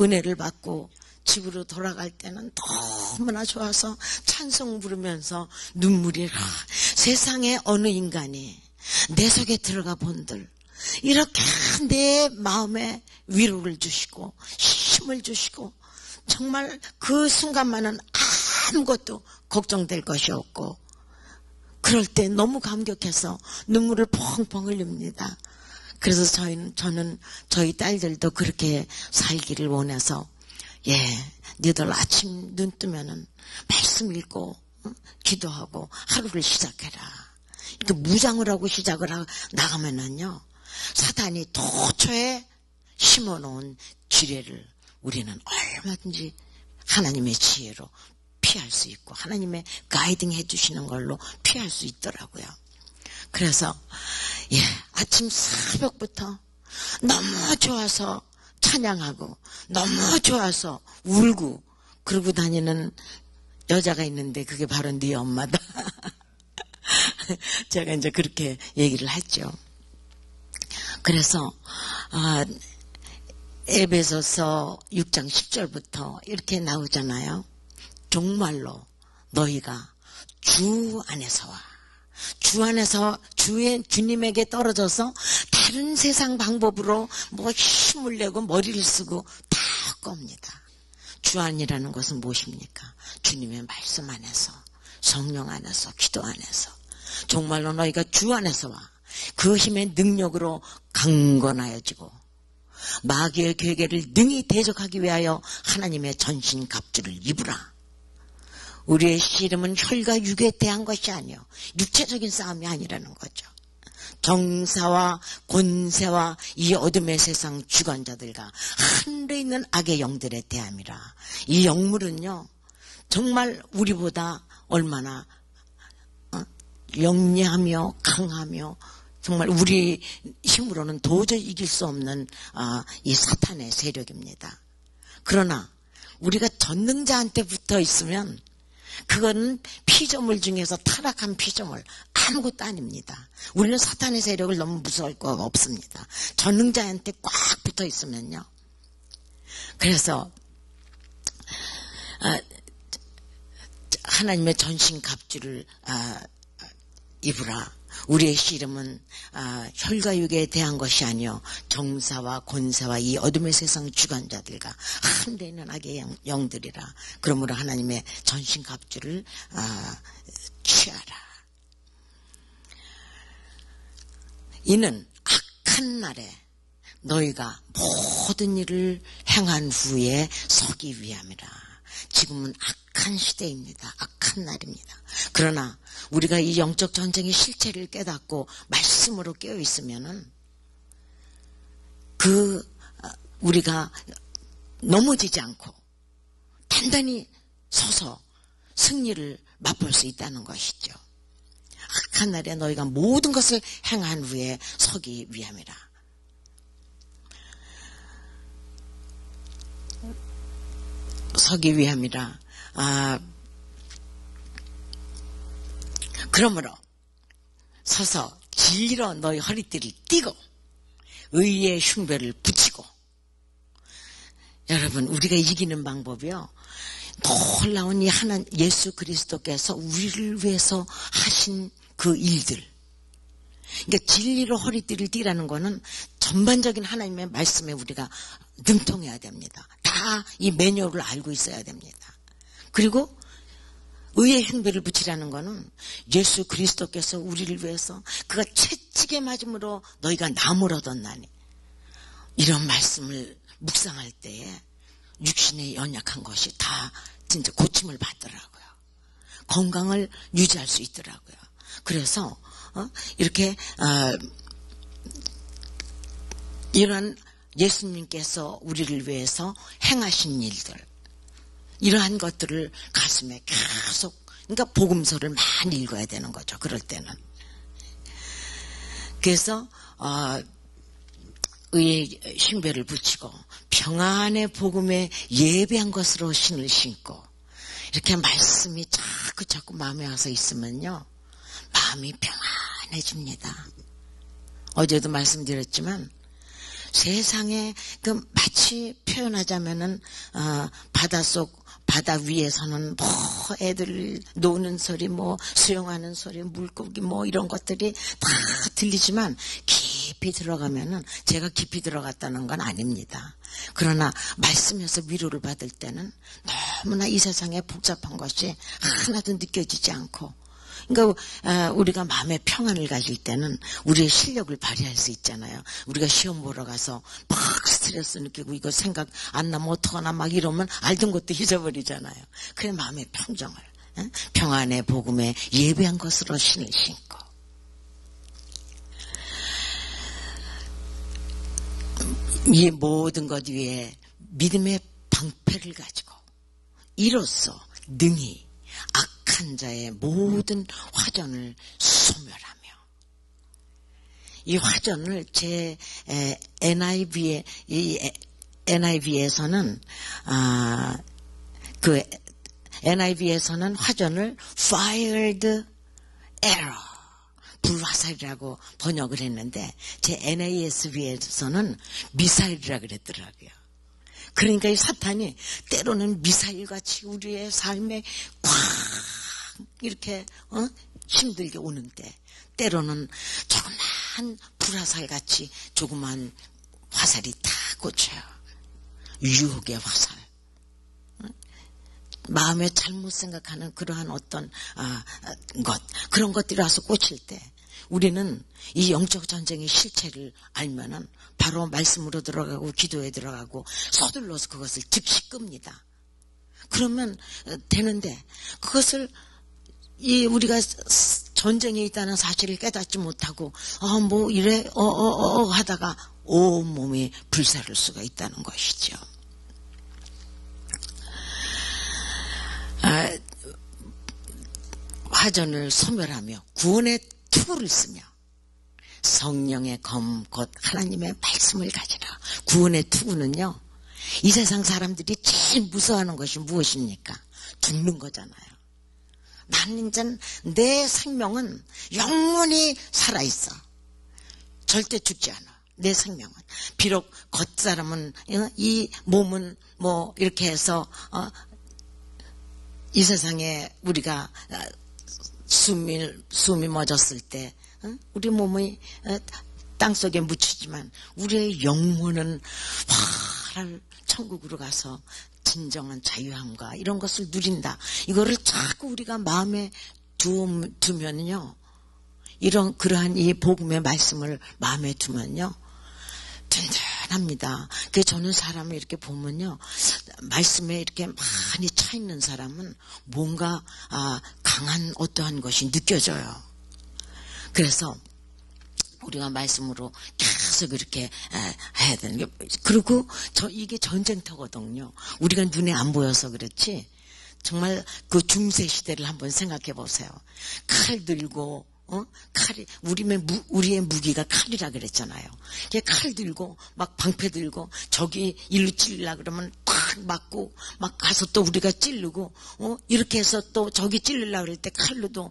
은혜를 받고 집으로 돌아갈 때는 너무나 좋아서 찬송 부르면서 눈물이 세상에 어느 인간이 내 속에 들어가 본들 이렇게 내 마음에 위로를 주시고 힘을 주시고 정말 그 순간만은 아무것도 걱정될 것이 없고, 그럴 때 너무 감격해서 눈물을 펑펑 흘립니다. 그래서 저는 저희 딸들도 그렇게 살기를 원해서, 너희들 아침 눈 뜨면은 말씀 읽고 기도하고 하루를 시작해라. 이렇게 무장을 하고 시작을 나가면은요, 사탄이 도처에 심어놓은 지뢰를 우리는 얼마든지 하나님의 지혜로 피할 수 있고 하나님의 가이딩 해주시는 걸로 피할 수 있더라고요. 그래서 아침 새벽부터 너무 좋아서 찬양하고 너무 좋아서 울고 그러고 다니는 여자가 있는데 그게 바로 네 엄마다. 제가 이제 그렇게 얘기를 했죠. 그래서 에베소서 6장 10절부터 이렇게 나오잖아요. 정말로 너희가 주 안에서와 주 안에서 주님에게 떨어져서 다른 세상 방법으로 뭐 힘을 내고 머리를 쓰고 다 겁니다. 주 안이라는 것은 무엇입니까? 주님의 말씀 안에서, 성령 안에서, 기도 안에서 정말로 너희가 주 안에서와 그 힘의 능력으로 강건하여지고 마귀의 괴계를 능히 대적하기 위하여 하나님의 전신갑주를 입으라. 우리의 씨름은 혈과 육에 대한 것이 아니요 육체적인 싸움이 아니라는 거죠. 정사와 권세와 이 어둠의 세상 주관자들과 하늘에 있는 악의 영들에 대함이라. 이 영물은요 정말 우리보다 얼마나 영리하며 강하며 정말 우리 힘으로는 도저히 이길 수 없는 이 사탄의 세력입니다. 그러나 우리가 전능자한테 붙어 있으면 그거는 피조물 중에서 타락한 피조물 아무것도 아닙니다. 우리는 사탄의 세력을 너무 무서워할 거가 없습니다. 전능자한테 꽉 붙어 있으면요. 그래서 하나님의 전신갑주를 입으라. 우리의 씨름은 혈과 육에 대한 것이 아니요 정사와 권세와 이 어둠의 세상 주관자들과 한데 있는 악의 영들이라. 그러므로 하나님의 전신갑주를 취하라. 이는 악한 날에 너희가 모든 일을 행한 후에 서기 위함이라. 지금은 악한 시대입니다. 악한 날입니다. 그러나 우리가 이 영적 전쟁의 실체를 깨닫고 말씀으로 깨어 있으면은 우리가 넘어지지 않고 단단히 서서 승리를 맛볼 수 있다는 것이죠. 악한 날에 너희가 모든 것을 행한 후에 서기 위함이라. 서기 위함이라. 그러므로 서서 진리로 너희 허리띠를 띠고 의의 흉배를 붙이고. 여러분, 우리가 이기는 방법이요, 놀라운 이 예수 그리스도께서 우리를 위해서 하신 그 일들. 그러니까 진리로 허리띠를 띠라는 거는 전반적인 하나님의 말씀에 우리가 능통해야 됩니다. 다 이 매뉴얼을 알고 있어야 됩니다. 그리고 의의 흉배를 붙이라는 거는 예수 그리스도께서 우리를 위해서 그가 채찍에 맞음으로 너희가 나무를 얻었나니, 이런 말씀을 묵상할 때에 육신의 연약한 것이 다 진짜 고침을 받더라고요. 건강을 유지할 수 있더라고요. 그래서 이렇게 이런 예수님께서 우리를 위해서 행하신 일들, 이러한 것들을 가슴에 계속, 그러니까 복음서를 많이 읽어야 되는 거죠. 그럴 때는. 그래서 의의 흉배를 붙이고 평안의 복음에 예배한 것으로 신을 신고, 이렇게 말씀이 자꾸 마음에 와서 있으면요, 마음이 평안해집니다. 어제도 말씀드렸지만 세상에 그 마치 표현하자면은 바다 위에서는 뭐 애들 노는 소리, 뭐 수영하는 소리, 물고기 뭐 이런 것들이 다 들리지만 깊이 들어가면은, 제가 깊이 들어갔다는 건 아닙니다. 그러나 말씀에서 위로를 받을 때는 너무나 이 세상에 복잡한 것이 하나도 느껴지지 않고, 그러니까 우리가 마음의 평안을 가질 때는 우리의 실력을 발휘할 수 있잖아요. 우리가 시험 보러 가서 막 스트레스 느끼고 이거 생각 안 나면 어떡하나 막 이러면 알던 것도 잊어버리잖아요. 그래, 마음의 평정을, 평안의 복음에 예배한 것으로 신을 신고, 이 모든 것 위에 믿음의 방패를 가지고 이로써 능히 악한 자의 모든 화전을 소멸하며. 이 화전을 제 NIV에서는 그 NIV에서는 화전을 fired arrow, 불화살이라고 번역을 했는데, 제 NASB에서는 미사일이라 그랬더라고요. 그러니까 이 사탄이 때로는 미사일같이 우리의 삶에 꽉 이렇게 힘들게 오는데, 때로는 조그만 불화살같이 조그만 화살이 다 꽂혀요. 유혹의 화살. 마음에 잘못 생각하는 그러한 어떤 그런 것들이 와서 꽂힐 때, 우리는 이 영적 전쟁의 실체를 알면은 바로 말씀으로 들어가고 기도에 들어가고 서둘러서 그것을 즉시 끕니다. 그러면 되는데, 그것을 우리가 전쟁에 있다는 사실을 깨닫지 못하고 뭐 이래 하다가 온몸이 불사를 수가 있다는 것이죠. 화전을 소멸하며 구원의 투구를 쓰며 성령의 검 곧 하나님의 말씀을 가지라. 구원의 투구는요, 이 세상 사람들이 제일 무서워하는 것이 무엇입니까? 죽는 거잖아요. 나는 이제 내 생명은 영원히 살아있어. 절대 죽지 않아. 내 생명은. 비록 겉사람은, 이 몸은 뭐 이렇게 해서 이 세상에 우리가 숨이 멎었을 때 우리 몸이 땅속에 묻히지만 우리의 영혼은 활활 천국으로 가서 진정한 자유함과 이런 것을 누린다. 이거를 자꾸 우리가 마음에 두면요, 그러한 이 복음의 말씀을 마음에 두면요, 든든합니다. 그 저는 사람을 이렇게 보면요, 말씀에 이렇게 많이 차 있는 사람은 뭔가 강한 어떠한 것이 느껴져요. 그래서 우리가 말씀으로 계속 이렇게 해야 되는 게, 그리고 이게 전쟁터거든요. 우리가 눈에 안 보여서 그렇지, 정말 그 중세 시대를 한번 생각해 보세요. 칼 들고, 우리의 무기가 칼이라 그랬잖아요. 칼 들고, 막 방패 들고, 저기 일로 찔리려 그러면 탁 맞고, 막 가서 또 우리가 찌르고, 이렇게 해서 또 저기 찔리려고 그럴 때 칼로도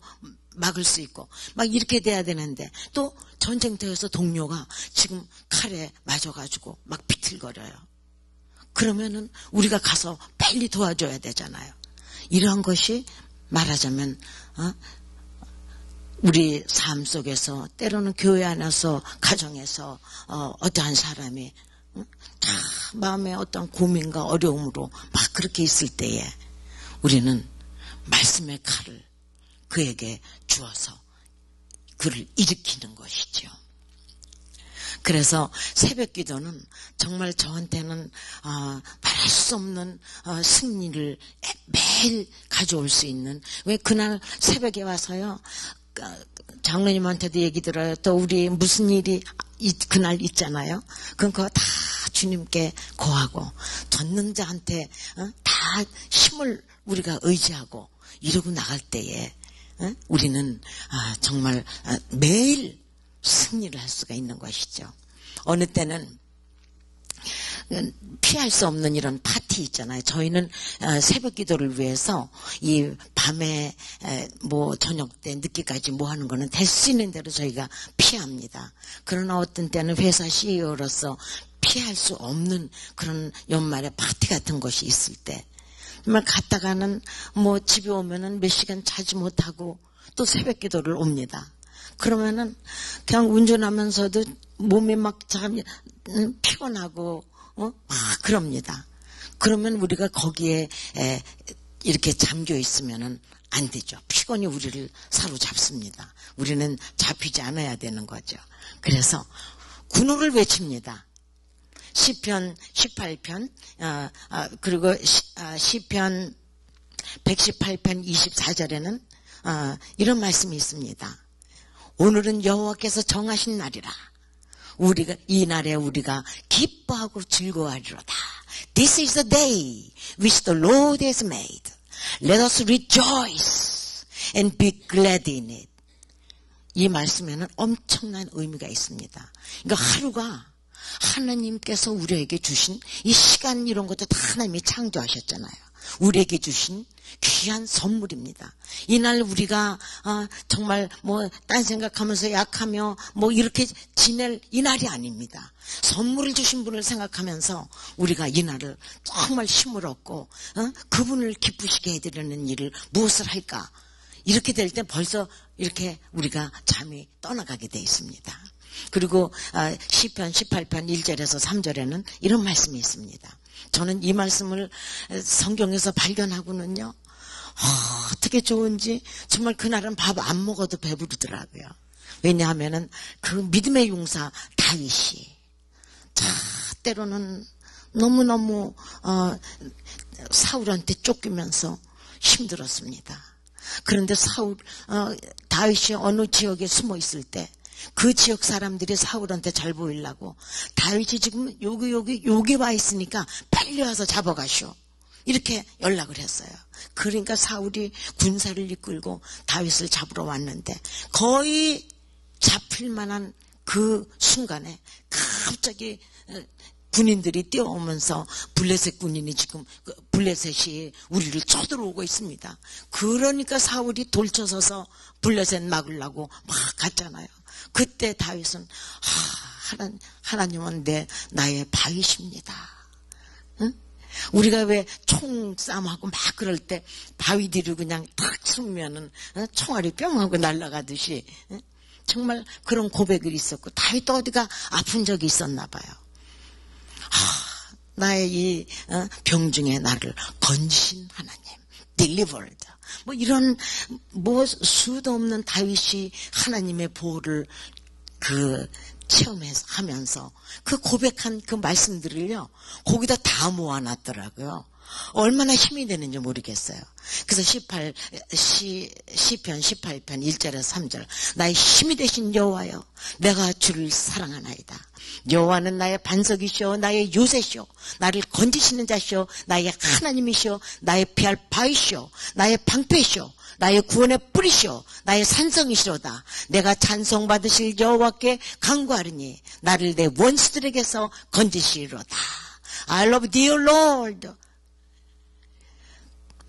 막을 수 있고 막 이렇게 돼야 되는데 또 전쟁터에서 동료가 지금 칼에 맞아가지고 막 비틀거려요. 그러면은 우리가 가서 빨리 도와줘야 되잖아요. 이러한 것이 말하자면 우리 삶 속에서 때로는 교회 안에서 가정에서 어떠한 사람이 다 마음에 어떤 고민과 어려움으로 막 그렇게 있을 때에 우리는 말씀의 칼을 그에게 주어서 그를 일으키는 것이죠. 그래서 새벽 기도는 정말 저한테는 말할 수 없는 승리를 매일 가져올 수 있는, 왜 그날 새벽에 와서요 장로님한테도 얘기 들어요. 또 우리 무슨 일이 그날 있잖아요. 그럼 그거 다 주님께 고하고 전능자한테 다 힘을 우리가 의지하고 이러고 나갈 때에 우리는 정말 매일 승리를 할 수가 있는 것이죠. 어느 때는 피할 수 없는 이런 파티 있잖아요. 저희는 새벽 기도를 위해서 이 밤에 저녁 때 늦게까지 뭐 하는 거는 될 수 있는 대로 저희가 피합니다. 그러나 어떤 때는 회사 CEO로서 피할 수 없는 그런 연말에 파티 같은 것이 있을 때 정말 갔다가는 집에 오면은 몇 시간 자지 못하고 또 새벽 기도를 옵니다. 그러면은 그냥 운전하면서도 몸이 막 피곤하고 그럽니다. 그러면 우리가 거기에 이렇게 잠겨 있으면은 안 되죠. 피곤이 우리를 사로잡습니다. 우리는 잡히지 않아야 되는 거죠. 그래서 군호를 외칩니다. 시편 18편 그리고 시편 118편 24절에는 이런 말씀이 있습니다. 오늘은 여호와께서 정하신 날이라. 우리가 이 날에 우리가 기뻐하고 즐거워하리로다. This is the day which the Lord has made. Let us rejoice and be glad in it. 이 말씀에는 엄청난 의미가 있습니다. 그러니까 하루가 하나님께서 우리에게 주신 이 시간 이런 것도 다 하나님이 창조하셨잖아요. 우리에게 주신 귀한 선물입니다. 이날 우리가 정말 딴 생각하면서 약하며 이렇게 지낼 이 날이 아닙니다. 선물을 주신 분을 생각하면서 우리가 이 날을 정말 힘을 얻고 그분을 기쁘시게 해드리는 일을 무엇을 할까? 이렇게 될 때 벌써 이렇게 우리가 잠이 떠나가게 돼 있습니다. 그리고 시편 18편 1절에서 3절에는 이런 말씀이 있습니다. 저는 이 말씀을 성경에서 발견하고는요 어떻게 좋은지 정말 그날은 밥 안 먹어도 배부르더라고요. 왜냐하면은 그 믿음의 용사 다윗이 때로는 너무너무 사울한테 쫓기면서 힘들었습니다. 그런데 다윗이 어느 지역에 숨어 있을 때 그 지역 사람들이 사울한테 잘 보이려고 다윗이 지금 여기 와 있으니까 빨리 와서 잡아가시오. 이렇게 연락을 했어요. 그러니까 사울이 군사를 이끌고 다윗을 잡으러 왔는데 거의 잡힐 만한 그 순간에 갑자기 군인들이 뛰어오면서 블레셋 군인이 지금 블레셋이 우리를 쳐들어오고 있습니다. 그러니까 사울이 돌쳐서서 블레셋 막으려고 막 갔잖아요. 그때 다윗은 하나님은 나의 바위십니다. 응? 우리가 왜 총싸움하고 막 그럴 때 바위 뒤로 그냥 탁 숨으면은 총알이 뿅 하고 날아가듯이 정말 그런 고백이 있었고 다윗도 어디가 아픈 적이 있었나 봐요. 나의 이 병중에 나를 건지신 하나님, delivered. 이런 수도 없는 다윗이 하나님의 보호를 체험하면서 그 고백한 그 말씀들을요 거기다 다 모아놨더라고요. 얼마나 힘이 되는지 모르겠어요. 그래서 시편 18편 1절에서 3절 나의 힘이 되신 여호와여 내가 주를 사랑하나이다. 여호와는 나의 반석이시오 나의 요새시오 나를 건지시는 자시오 나의 하나님이시오 나의 피할 바위시오 나의 방패시오 나의 구원의 뿌리시오 나의 산성이시로다. 내가 찬송받으실 여호와께 간구하리니 나를 내 원수들에게서 건지시리로다. I love dear Lord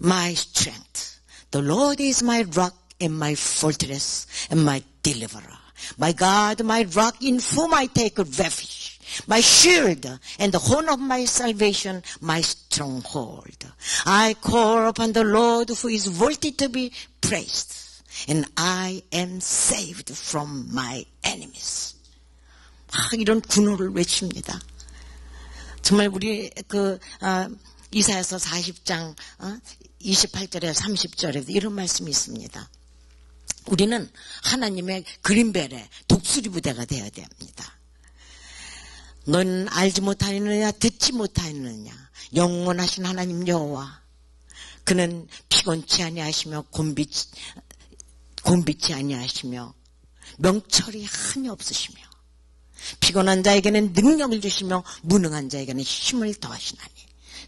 my strength. The Lord is my rock and my fortress and my deliverer. My God, my rock in whom I take refuge. My shield and the horn of my salvation, my stronghold. I call upon the Lord who is worthy to be praised. And I am saved from my enemies. 이런 군호를 외칩니다. 정말 우리 이사야서 40장 28절에 30절에 이런 말씀이 있습니다. 우리는 하나님의 그린벨의 독수리 부대가 되어야 됩니다. 넌 알지 못하느냐 듣지 못하느냐 영원하신 하나님 여호와 그는 피곤치 아니하시며 곤비치 아니하시며 명철이 한이 없으시며 피곤한 자에게는 능력을 주시며 무능한 자에게는 힘을 더하시나니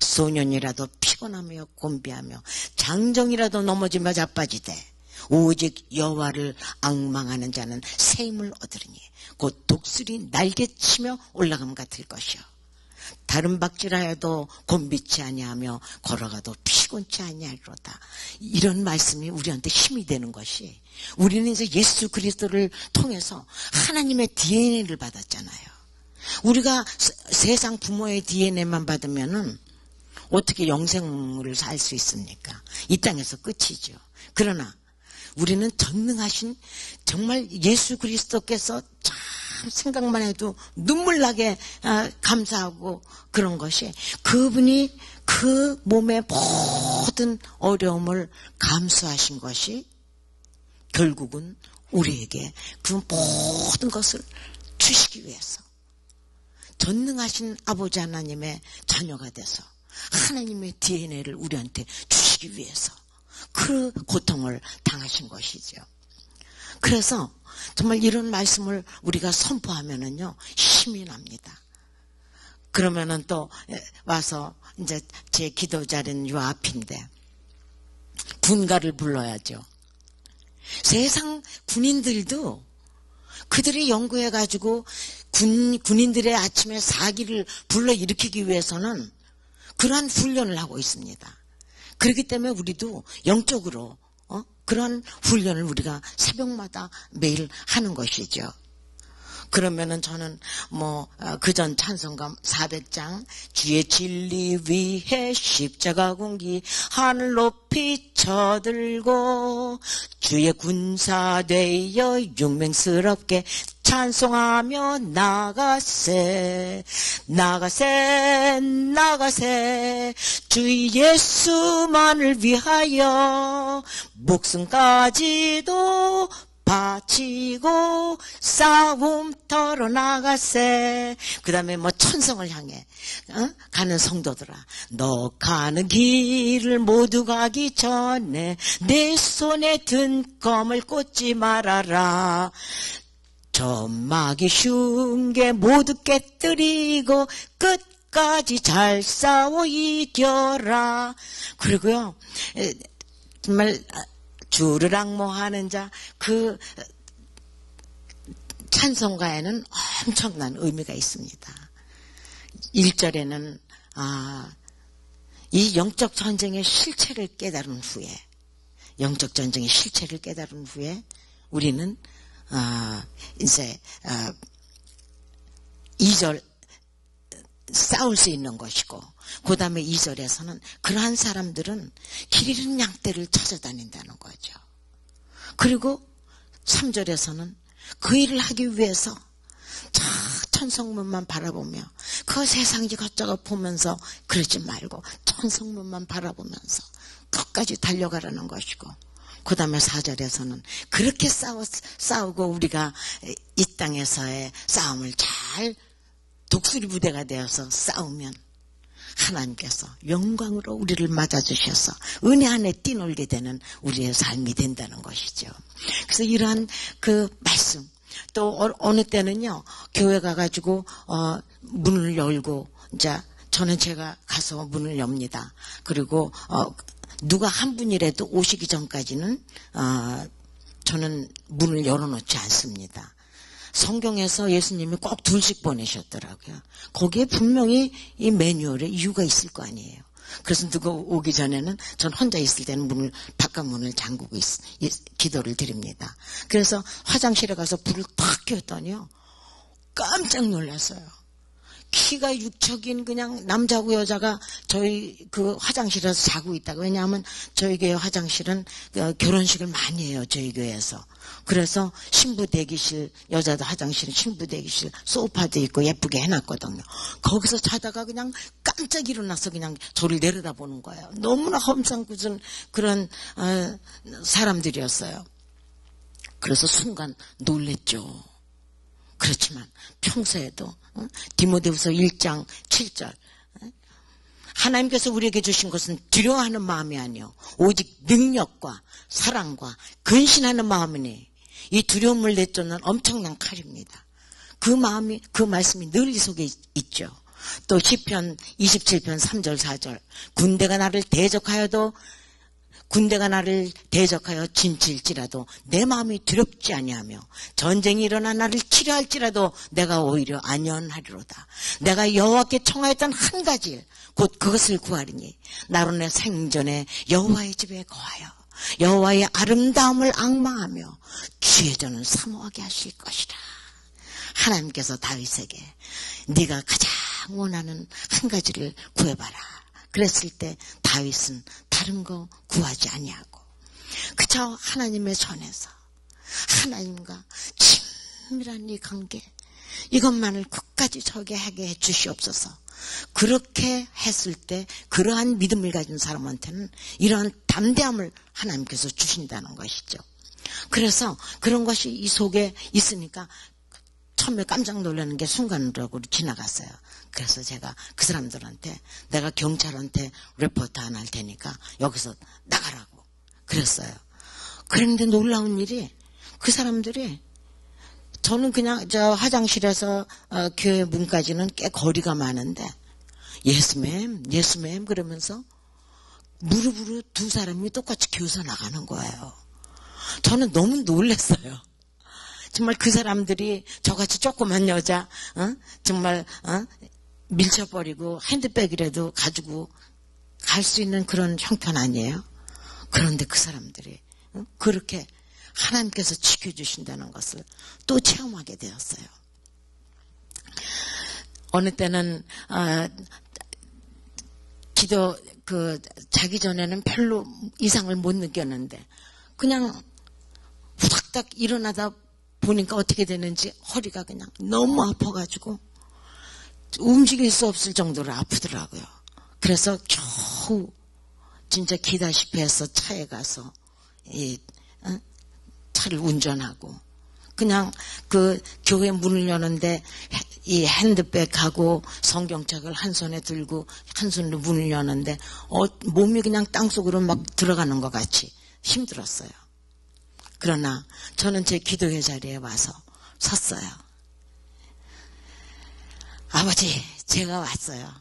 소년이라도 피곤하며 곤비하며 장정이라도 넘어지며 자빠지되 오직 여호와를 앙망하는 자는 새 힘을 얻으리니 곧 독수리 날개치며 올라감 같을 것이요 다른 박질하여도 곤비치 아니하며 걸어가도 피곤치 아니하리로다. 이런 말씀이 우리한테 힘이 되는 것이 우리는 이제 예수 그리스도를 통해서 하나님의 DNA를 받았잖아요. 우리가 세상 부모의 DNA만 받으면은 어떻게 영생을 살 수 있습니까? 이 땅에서 끝이죠. 그러나 우리는 전능하신 정말 예수 그리스도께서 참 생각만 해도 눈물 나게 감사하고 그런 것이 그분이 그 몸의 모든 어려움을 감수하신 것이 결국은 우리에게 그 모든 것을 주시기 위해서 전능하신 아버지 하나님의 자녀가 돼서 하나님의 DNA를 우리한테 주시기 위해서 그 고통을 당하신 것이죠. 그래서 정말 이런 말씀을 우리가 선포하면은요 힘이 납니다. 그러면은 또 와서 이제 제 기도 자리는 요 앞인데 군가를 불러야죠. 세상 군인들도 그들이 연구해가지고 군인들의 아침에 사기를 불러일으키기 위해서는 그러한 훈련을 하고 있습니다. 그렇기 때문에 우리도 영적으로 그런 훈련을 우리가 새벽마다 매일 하는 것이죠. 그러면은 저는 그전 찬송가 400장 주의 진리 위해 십자가 공기 하늘 높이 쳐들고 주의 군사 되어 용맹스럽게 찬송하며 나가세 나가세 나가세 주 예수만을 위하여 목숨까지도 바치고 싸움터로 나가세. 그 다음에 천성을 향해 가는 성도들아 너 가는 길을 모두 가기 전에 내 손에 든 검을 꽂지 말아라. 점막이 흉계 모두 깨뜨리고 끝까지 잘 싸워 이겨라. 그리고요 정말 주를 앙모하는 자 그 찬송가에는 엄청난 의미가 있습니다. 1절에는 이 영적 전쟁의 실체를 깨달은 후에 영적 전쟁의 실체를 깨달은 후에 우리는 이제 2절 싸울 수 있는 것이고 그 다음에 2절에서는 그러한 사람들은 길 잃은 양떼를 찾아다닌다는 거죠. 그리고 3절에서는 그 일을 하기 위해서 천성문만 바라보며 그 세상 이것저것 보면서 그러지 말고 천성문만 바라보면서 끝까지 달려가라는 것이고 그 다음에 4절에서는 그렇게 싸우고 우리가 이 땅에서의 싸움을 잘 독수리 부대가 되어서 싸우면 하나님께서 영광으로 우리를 맞아주셔서 은혜 안에 뛰놀게 되는 우리의 삶이 된다는 것이죠. 그래서 이러한 그 말씀 또 어느 때는요 교회 가가지고 문을 열고 이제 저는 제가 가서 문을 엽니다. 그리고 누가 한 분이라도 오시기 전까지는 저는 문을 열어놓지 않습니다. 성경에서 예수님이 꼭 2씩 보내셨더라고요. 거기에 분명히 이 매뉴얼에 이유가 있을 거 아니에요. 그래서 누가 오기 전에는 전 혼자 있을 때는 바깥 문을 잠그고 기도를 드립니다. 그래서 화장실에 가서 불을 탁 켰더니요. 깜짝 놀랐어요. 키가 6척인 그냥 남자고 여자가 저희 그 화장실에서 자고 있다고. 왜냐하면 저희 교회 화장실은 결혼식을 많이 해요. 저희 교회에서. 그래서 신부 대기실, 여자도 화장실은 신부 대기실, 소파도 있고 예쁘게 해놨거든요. 거기서 자다가 그냥 깜짝 일어나서 그냥 저를 내려다보는 거예요. 너무나 험상궂은 그런 사람들이었어요. 그래서 순간 놀랬죠. 그렇지만 평소에도 디모데후서 1장 7절 하나님께서 우리에게 주신 것은 두려워하는 마음이 아니요 오직 능력과 사랑과 근신하는 마음이니 이 두려움을 내쫓는 엄청난 칼입니다. 그 말씀이 늘 이 속에 있죠. 또 시편 27편 3절 4절 군대가 나를 대적하여 진칠지라도 내 마음이 두렵지 아니하며 전쟁이 일어나 나를 치료할지라도 내가 오히려 안연하리로다. 내가 여호와께 청하였던 한 가지 일 곧 그것을 구하리니 나로 내 생전에 여호와의 집에 거하여 여호와의 아름다움을 앙망하며 주의 전을 사모하게 하실 것이라. 하나님께서 다윗에게 네가 가장 원하는 한 가지를 구해봐라. 그랬을 때 다윗은 다른 거 구하지 아니하고 그저 하나님의 전에서 하나님과 친밀한 이 관계 이것만을 끝까지 서게 하게 해 주시옵소서. 그렇게 했을 때 그러한 믿음을 가진 사람한테는 이러한 담대함을 하나님께서 주신다는 것이죠. 그래서 그런 것이 이 속에 있으니까 처음에 깜짝 놀라는 게 순간으로 지나갔어요. 그래서 제가 그 사람들한테 내가 경찰한테 리포트 안 할 테니까 여기서 나가라고 그랬어요. 그런데 놀라운 일이 그 사람들이 저는 그냥 저 화장실에서 교회 문까지는 꽤 거리가 많은데 예스맴 그러면서 무릎으로 두 사람이 똑같이 기어서 나가는 거예요. 저는 너무 놀랐어요. 정말 그 사람들이 저같이 조그만 여자 정말 밀쳐버리고 핸드백이라도 가지고 갈 수 있는 그런 형편 아니에요? 그런데 그 사람들이 그렇게 하나님께서 지켜주신다는 것을 또 체험하게 되었어요. 어느 때는 기도 자기 전에는 별로 이상을 못 느꼈는데 그냥 후닥닥 일어나다 보니까 어떻게 되는지 허리가 그냥 너무 아파가지고 움직일 수 없을 정도로 아프더라고요. 그래서 겨우 진짜 기다시피 해서 차에 가서 차를 운전하고 그냥 그 교회 문을 여는데 이 핸드백하고 성경책을 한 손에 들고 한 손으로 문을 여는데 몸이 그냥 땅속으로 막 들어가는 것 같이 힘들었어요. 그러나 저는 제 기도의 자리에 와서 섰어요. 아버지, 제가 왔어요.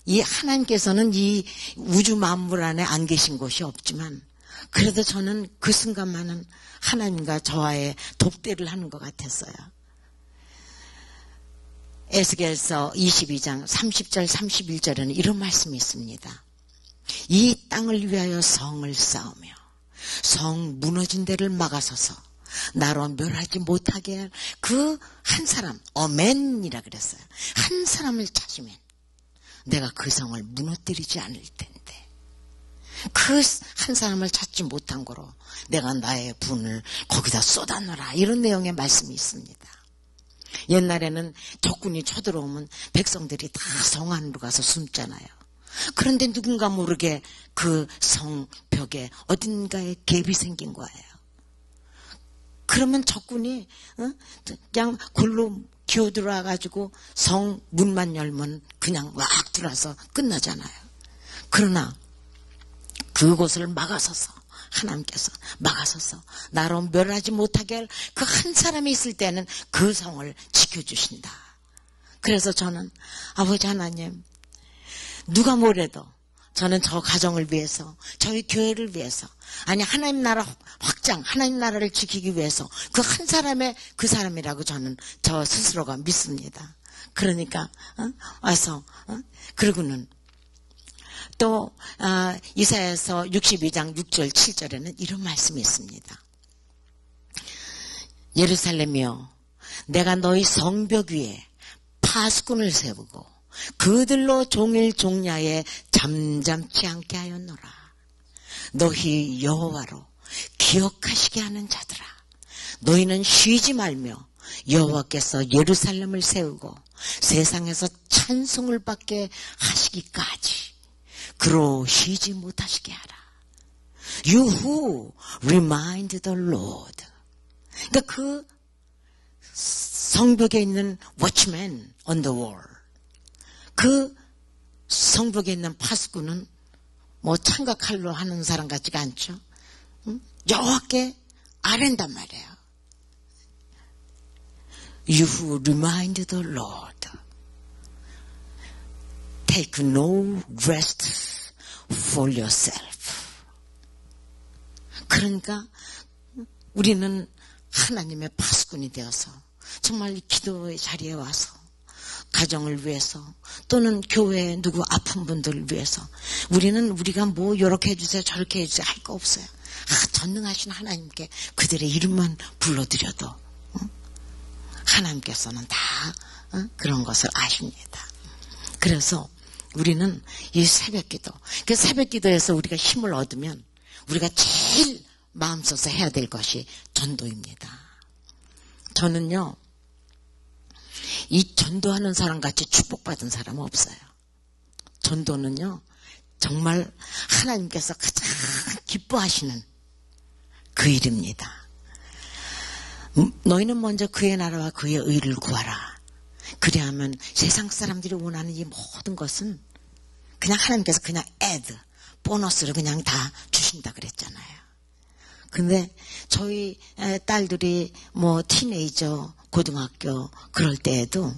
이 하나님께서는 이 우주 만물 안에 안 계신 곳이 없지만 그래도 저는 그 순간만은 하나님과 저와의 독대를 하는 것 같았어요. 에스겔서 22장 30절 31절에는 이런 말씀이 있습니다. 이 땅을 위하여 성을 쌓으며 성 무너진 데를 막아서서 나로 멸하지 못하게 할 그 한 사람, 어맨이라 그랬어요. 한 사람을 찾으면 내가 그 성을 무너뜨리지 않을 텐데 그 한 사람을 찾지 못한 거로 내가 나의 분을 거기다 쏟아넣어라. 이런 내용의 말씀이 있습니다. 옛날에는 적군이 쳐들어오면 백성들이 다 성 안으로 가서 숨잖아요. 그런데 누군가 모르게 그 성벽에 어딘가에 갭이 생긴 거예요. 그러면 적군이 그냥 골로 기어들어와가지고 성 문만 열면 그냥 막 들어와서 끝나잖아요. 그러나 그곳을 막아서서 하나님께서 막아서서 나로 멸하지 못하게 할 그 한 사람이 있을 때는 그 성을 지켜주신다. 그래서 저는 아버지 하나님 누가 뭐래도 저는 저 가정을 위해서 저희 교회를 위해서 아니 하나님 나라 확장 하나님 나라를 지키기 위해서 그 한 사람의 그 사람이라고 저는 저 스스로가 믿습니다. 그러니까 와서 그러고는 또 이사야서 62장 6절 7절에는 이런 말씀이 있습니다. 예루살렘이여, 내가 너희 성벽 위에 파수꾼을 세우고 그들로 종일 종야에 잠잠치 않게 하였노라. 너희 여호와로 기억하시게 하는 자들아, 너희는 쉬지 말며 여호와께서 예루살렘을 세우고 세상에서 찬송을 받게 하시기까지 그로 쉬지 못하시게 하라. You who remind the Lord. 그러니까 그 성벽에 있는 watchman on the wall, 그 성벽에 있는 파수꾼은 뭐 창과 칼로 하는 사람 같지가 않죠. 여호와께 아랜단 말이에요. You who remind the Lord, take no rest for yourself. 그러니까 우리는 하나님의 파수꾼이 되어서 정말 이 기도의 자리에 와서 가정을 위해서 또는 교회에 누구 아픈 분들을 위해서 우리는 우리가 뭐 이렇게 해주세요 저렇게 해주세요 할 거 없어요. 전능하신 하나님께 그들의 이름만 불러드려도 하나님께서는 다 그런 것을 아십니다. 그래서 우리는 이 새벽기도, 그 새벽기도에서 우리가 힘을 얻으면 우리가 제일 마음써서 해야 될 것이 전도입니다. 저는요, 이 전도하는 사람 같이 축복받은 사람은 없어요. 전도는요, 정말 하나님께서 가장 기뻐하시는 그 일입니다. 너희는 먼저 그의 나라와 그의 의를 구하라. 그리하면 세상 사람들이 원하는 이 모든 것은 그냥 하나님께서 그냥 add, 보너스를 그냥 다 주신다 그랬잖아요. 근데 저희 딸들이 뭐 티네이저, 고등학교 그럴 때에도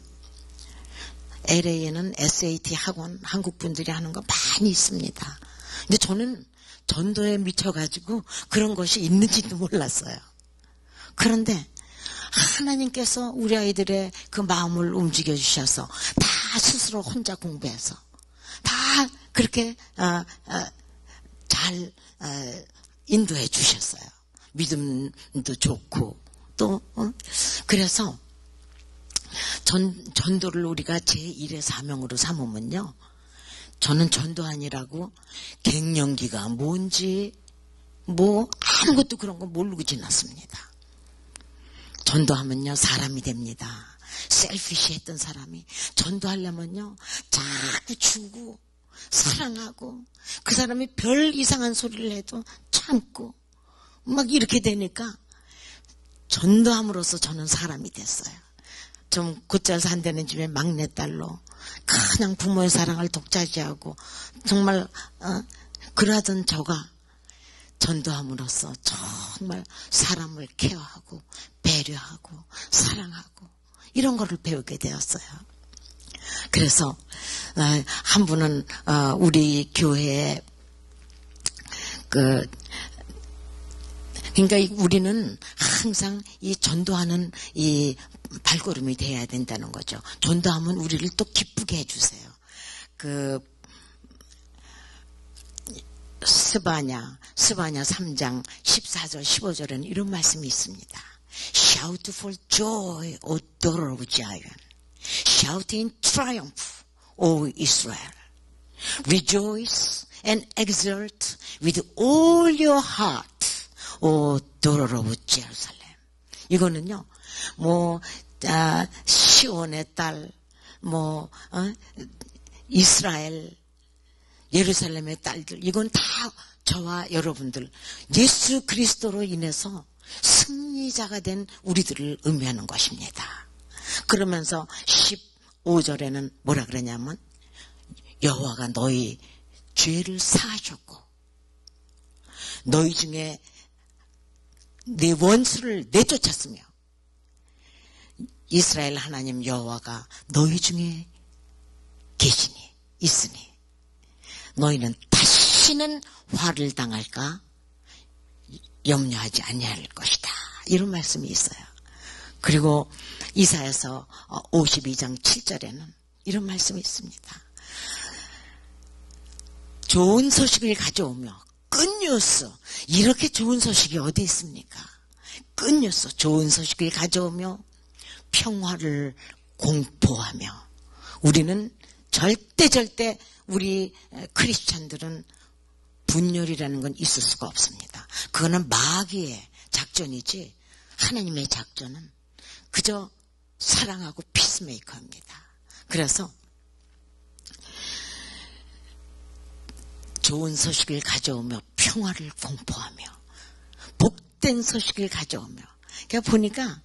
LA에는 SAT 학원 한국 분들이 하는 거 많이 있습니다. 근데 저는 전도에 미쳐가지고 그런 것이 있는지도 몰랐어요. 그런데 하나님께서 우리 아이들의 그 마음을 움직여 주셔서 다 스스로 혼자 공부해서 다 그렇게 잘 인도해 주셨어요. 믿음도 좋고 또 그래서 전도를 우리가 제1의 사명으로 삼으면요, 저는 전도하니라고 갱년기가 뭔지 뭐 아무것도 그런 거 모르고 지났습니다. 전도하면요 사람이 됩니다. 셀피시했던 사람이 전도하려면요 자꾸 주고 사랑하고 그 사람이 별 이상한 소리를 해도 참고 막 이렇게 되니까 전도함으로써 저는 사람이 됐어요. 좀 곧잘 산다는 집에 막내딸로 그냥 부모의 사랑을 독차지하고 정말 그러던 저가 전도함으로써 정말 사람을 케어하고 배려하고 사랑하고 이런 거를 배우게 되었어요. 그래서 한 분은 우리 교회에 그러니까 우리는 항상 이 전도하는 이 발걸음이 돼야 된다는 거죠. 전도하면 우리를 또 기쁘게 해주세요. 스바냐 3장 14절 15절에는 이런 말씀이 있습니다. Shout for joy, O daughter of Zion. Shout in triumph, O Israel. Rejoice and exult with all your heart, O daughter of Jerusalem. 이거는요, 시온의 딸, 이스라엘, 예루살렘의 딸들, 이건 다 저와 여러분들, 예수 그리스도로 인해서 승리자가 된 우리들을 의미하는 것입니다. 그러면서 15절에는 뭐라 그러냐면, 여호와가 너희 죄를 사하셨고, 너희 중에 네 원수를 내쫓았으며, 이스라엘 하나님 여호와가 너희 중에 계시니, 있으니, 너희는 다시는 화를 당할까 염려하지 아니할 것이다. 이런 말씀이 있어요. 그리고 이사야서 52장 7절에는 이런 말씀이 있습니다. 좋은 소식을 가져오며 끝뉴스, 이렇게 좋은 소식이 어디 있습니까? 끝뉴스, 좋은 소식을 가져오며 평화를 공포하며. 우리는 절대 우리 크리스찬들은 분열이라는 건 있을 수가 없습니다. 그거는 마귀의 작전이지 하나님의 작전은 그저 사랑하고 피스메이커입니다. 그래서 좋은 소식을 가져오며 평화를 공포하며 복된 소식을 가져오며. 그러니까 보니까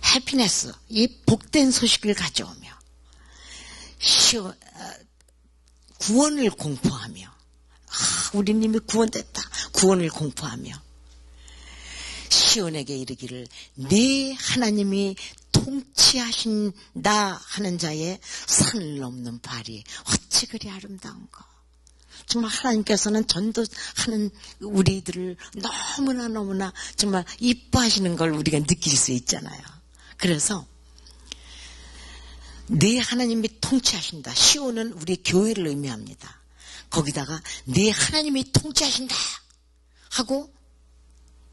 해피네스, 이 복된 소식을 가져오며 구원을 공포하며. 우리 님이 구원됐다. 구원을 공포하며 시온에게 이르기를 네 하나님이 통치하신다 하는 자의 산을 넘는 발이 어찌 그리 아름다운가. 정말 하나님께서는 전도하는 우리들을 너무나 정말 이뻐하시는 걸 우리가 느낄 수 있잖아요. 그래서 네 하나님이 통치하신다. 시온은 우리 교회를 의미합니다. 거기다가 네 하나님이 통치하신다 하고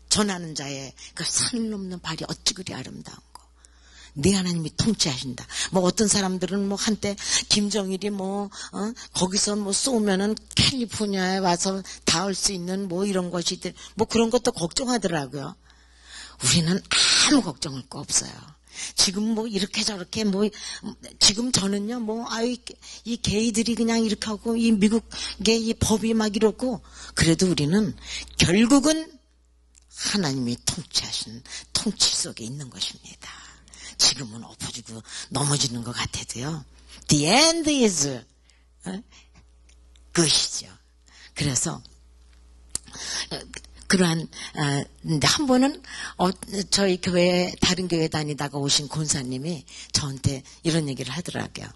전하는 자의 그 산을 넘는 발이 어찌 그리 아름다운 거. 네 하나님이 통치하신다. 뭐 어떤 사람들은 뭐 한때 김정일이 거기서 쏘면은 캘리포니아에 와서 닿을 수 있는 뭐 이런 것이들 뭐 그런 것도 걱정하더라고요. 우리는 아무 걱정할 거 없어요. 지금 뭐 이렇게 저렇게 지금 저는요 이 게이들이 그냥 이렇게 하고 이 미국의 이 법이 막 이렇고 그래도 우리는 결국은 하나님이 통치하신 통치 속에 있는 것입니다. 지금은 엎어지고 넘어지는 것 같아도요. The end is 끝이죠. 그래서 그러한 한 번은 저희 교회 다른 교회 다니다가 오신 권사님이 저한테 이런 얘기를 하더라고요.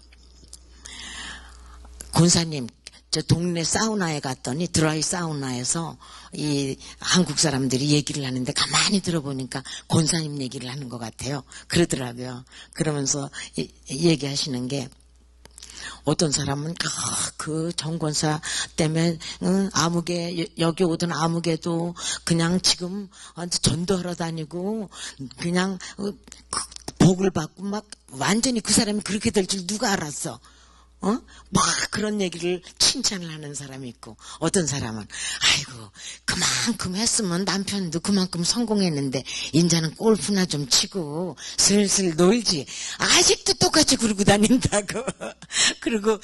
권사님, 저 동네 사우나에 갔더니 드라이 사우나에서 이 한국 사람들이 얘기를 하는데 가만히 들어보니까 권사님 얘기를 하는 것 같아요. 그러더라고요. 그러면서 얘기하시는 게 어떤 사람은 그 정권사 때문에 여기 오던 아무개도 그냥 지금 전도하러 다니고 그냥 복을 받고 막 완전히 그 사람이 그렇게 될 줄 누가 알았어. 막 그런 얘기를 칭찬을 하는 사람이 있고 어떤 사람은 아이고 그만큼 했으면 남편도 그만큼 성공했는데 인자는 골프나 좀 치고 슬슬 놀지 아직도 똑같이 그러고 다닌다고. 그리고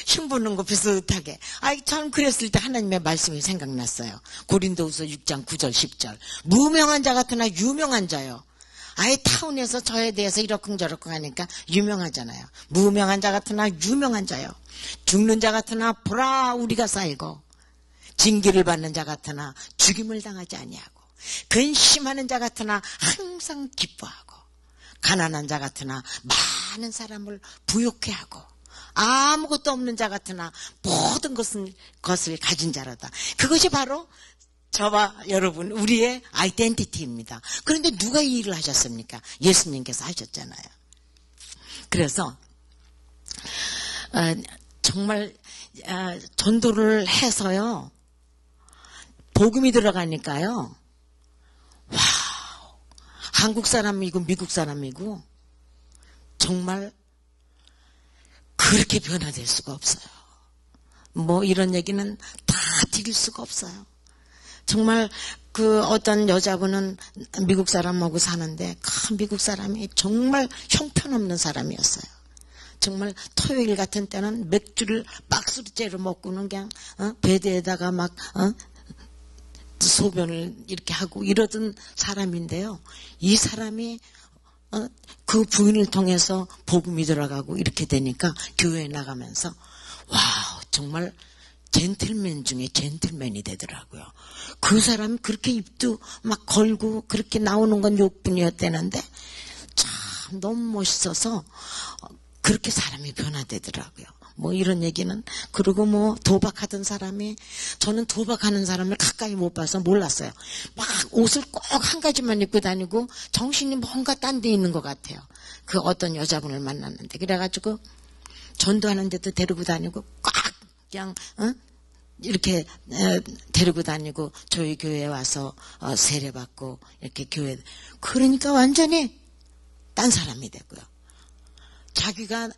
흉보는 거 비슷하게. 참 그랬을 때 하나님의 말씀이 생각났어요. 고린도후서 6장 9절 10절 무명한 자 같으나 유명한 자요. 아예 타운에서 저에 대해서 이러쿵저러쿵 하니까 유명하잖아요. 무명한 자 같으나 유명한 자요. 죽는 자 같으나 보라 우리가 살고 징계를 받는 자 같으나 죽임을 당하지 아니하고 근심하는 자 같으나 항상 기뻐하고 가난한 자 같으나 많은 사람을 부욕해 하고 아무것도 없는 자 같으나 모든 것을 가진 자라다. 그것이 바로 저와 여러분 우리의 아이덴티티입니다. 그런데 누가 이 일을 하셨습니까? 예수님께서 하셨잖아요. 그래서 정말 전도를 해서요 복음이 들어가니까요 와우, 한국 사람이고 미국 사람이고 정말 그렇게 변화될 수가 없어요. 뭐 이런 얘기는 다 드릴 수가 없어요. 정말 그 어떤 여자분은 미국 사람하고 사는데 미국 사람이 정말 형편없는 사람이었어요. 정말 토요일 같은 때는 맥주를 박스째로 먹고는 그냥 베드에다가 막 소변을 이렇게 하고 이러던 사람인데요. 이 사람이 그 부인을 통해서 복음이 들어가고 이렇게 되니까 교회에 나가면서 와우 정말 젠틀맨 중에 젠틀맨이 되더라고요. 그 사람이 그렇게 입도 막 걸고 그렇게 나오는 건 욕뿐이었다는데 참 너무 멋있어서 그렇게 사람이 변화되더라고요. 뭐 이런 얘기는. 그리고 뭐 도박하던 사람이 저는 도박하는 사람을 가까이 못 봐서 몰랐어요. 막 옷을 꼭 한 가지만 입고 다니고 정신이 뭔가 딴 데 있는 것 같아요. 그 어떤 여자분을 만났는데 그래가지고 전도하는데도 데리고 다니고 꽉 그냥 이렇게 데리고 다니고 저희 교회에 와서 세례받고 이렇게 교회 그러니까 완전히 딴 사람이 되고요. 자기가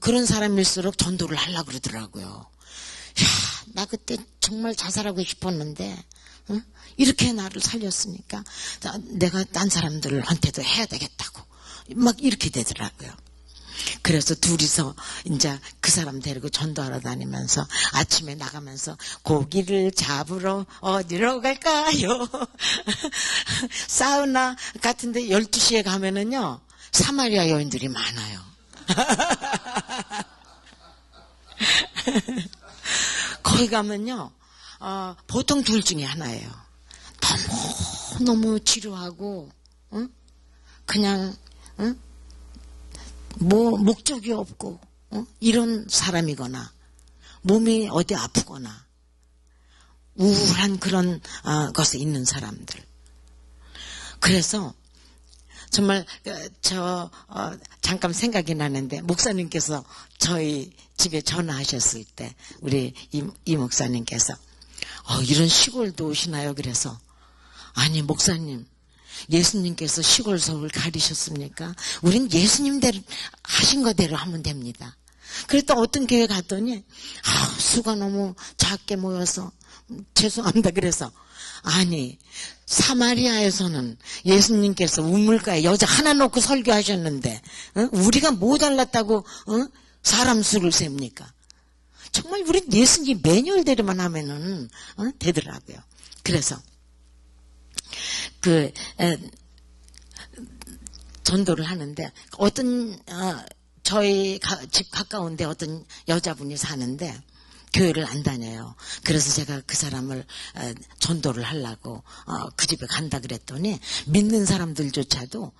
그런 사람일수록 전도를 하려고 그러더라고요. 야, 나 그때 정말 자살하고 싶었는데 이렇게 나를 살렸으니까 내가 딴 사람들한테도 해야 되겠다고 막 이렇게 되더라고요. 그래서 둘이서 이제 그 사람 데리고 전도하러 다니면서 아침에 나가면서 고기를 잡으러 어디로 갈까요? 사우나 같은데 12시에 가면은요 사마리아 여인들이 많아요. 거기 가면요 보통 둘 중에 하나예요. 너무 지루하고 그냥 뭐 목적이 없고 이런 사람이거나 몸이 어디 아프거나 우울한 그런 것에 있는 사람들. 그래서 정말 잠깐 생각이 나는데 목사님께서 저희 집에 전화하셨을 때 우리 이 목사님께서 이런 시골도 오시나요? 그래서 아니 목사님 예수님께서 시골 서울 가리셨습니까? 우린 예수님대로 하신 거대로 하면 됩니다. 그랬더니 어떤 교회 갔더니 수가 너무 작게 모여서 죄송합니다. 그래서 아니 사마리아에서는 예수님께서 우물가에 여자 하나 놓고 설교하셨는데 우리가 모자랐다고 사람 수를 셉니까? 정말 우린 예수님 매뉴얼대로만 하면은 되더라고요. 그래서 전도를 하는데 어떤 저희 집 가까운데 어떤 여자분이 사는데 교회를 안 다녀요. 그래서 제가 그 사람을 전도를 하려고 그 집에 간다 그랬더니 믿는 사람들조차도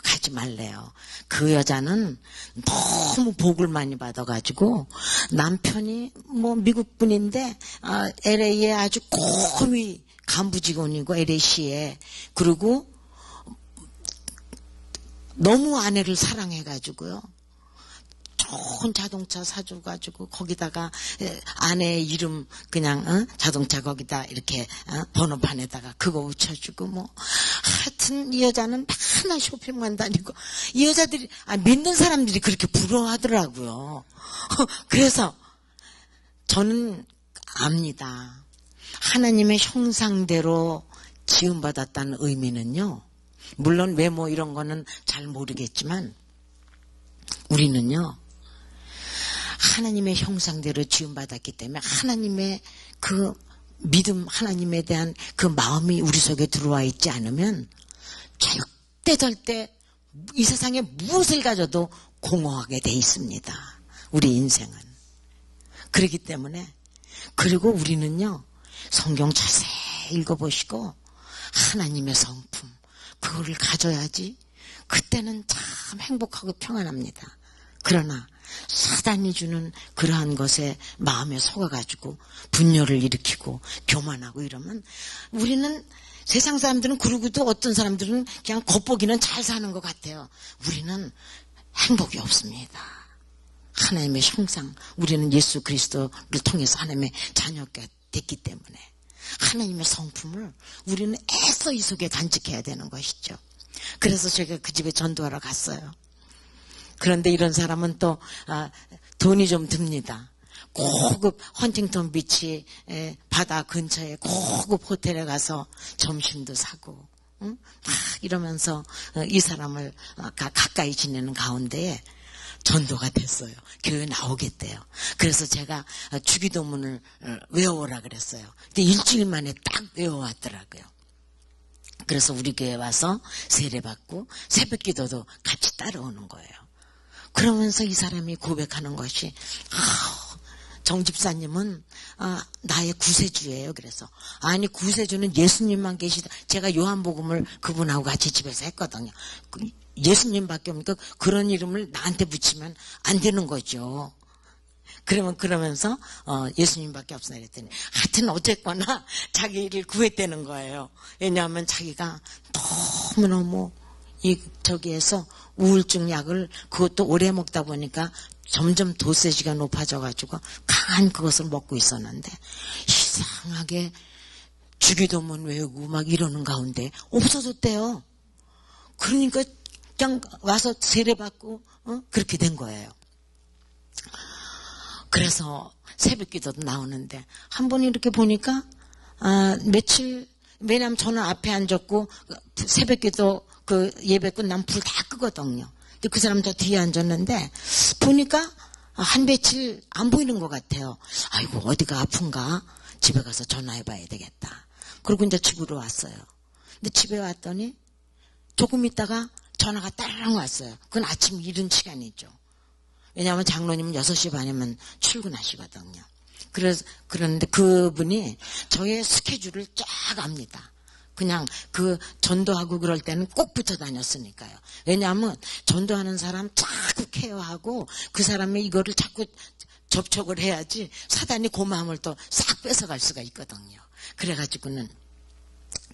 가지 말래요. 그 여자는 너무 복을 많이 받아가지고 남편이 뭐 미국 분인데 LA에 아주 고위 간부 직원이고 LA시에 그리고 너무 아내를 사랑해가지고요. 좋은 자동차 사줘가지고 거기다가 아내의 이름 그냥 자동차 거기다 이렇게 번호판에다가 그거 붙여주고 뭐 하여튼 이 여자는 맨날 쇼핑만 다니고 이 여자들이 믿는 사람들이 그렇게 부러워하더라고요. 그래서 저는 압니다. 하나님의 형상대로 지음받았다는 의미는요. 물론 외모 이런 거는 잘 모르겠지만 우리는요. 하나님의 형상대로 지음받았기 때문에 하나님의 그 믿음 하나님에 대한 그 마음이 우리 속에 들어와 있지 않으면 절대 이 세상에 무엇을 가져도 공허하게 돼 있습니다. 우리 인생은. 그렇기 때문에 그리고 우리는요. 성경 자세히 읽어보시고 하나님의 성품 그거를 가져야지 그때는 참 행복하고 평안합니다. 그러나 사단이 주는 그러한 것에 마음에 속아가지고 분열을 일으키고 교만하고 이러면 우리는 세상 사람들은 그러고도 어떤 사람들은 그냥 겉보기는 잘 사는 것 같아요. 우리는 행복이 없습니다. 하나님의 형상 우리는 예수 그리스도를 통해서 하나님의 자녀가 됐기 때문에 하나님의 성품을 우리는 애써 이 속에 간직해야 되는 것이죠. 그래서 제가 그 집에 전도하러 갔어요. 그런데 이런 사람은 또 돈이 좀 듭니다. 고급 헌팅턴 비치 바다 근처에 고급 호텔에 가서 점심도 사고 막 이러면서 이 사람을 가까이 지내는 가운데에 전도가 됐어요. 교회 나오겠대요. 그래서 제가 주기도문을 외워오라 그랬어요. 근데 일주일 만에 딱 외워왔더라고요. 그래서 우리 교회 와서 세례받고 새벽기도도 같이 따라오는 거예요. 그러면서 이 사람이 고백하는 것이 정 집사님은 나의 구세주예요. 그래서 아니 구세주는 예수님만 계시다. 제가 요한복음을 그분하고 같이 집에서 했거든요. 예수님밖에 없으니까 그런 이름을 나한테 붙이면 안 되는 거죠. 그러면서 예수님밖에 없으나 그랬더니 하여튼 어쨌거나 자기를 구했다는 거예요. 왜냐하면 자기가 너무너무 저기에서 우울증 약을 그것도 오래 먹다 보니까 점점 도세지가 높아져가지고 강한 그것을 먹고 있었는데 이상하게 주기도문 외우고 막 이러는 가운데 없어졌대요. 그러니까 그냥 와서 세례받고 그렇게 된 거예요. 그래서 새벽기도도 나오는데 한 번 이렇게 보니까 며칠, 왜냐면 저는 앞에 앉았고 새벽기도 그 예배 끝나면 불 다 끄거든요. 근데 그 사람 저 뒤에 앉았는데 보니까 한 며칠 안 보이는 것 같아요. 아이고 어디가 아픈가? 집에 가서 전화해봐야 되겠다. 그리고 이제 집으로 왔어요. 근데 집에 왔더니 조금 있다가 전화가 따르릉 왔어요. 그건 아침 이른 시간이죠. 왜냐하면 장로님은 6시 반이면 출근하시거든요. 그런데 그분이 저의 스케줄을 쫙 압니다. 그냥 그 전도하고 그럴 때는 꼭 붙어 다녔으니까요. 왜냐하면 전도하는 사람 자꾸 케어하고 그 사람의 이거를 자꾸 접촉을 해야지 사단이 그 마음을 또 싹 뺏어갈 수가 있거든요. 그래가지고는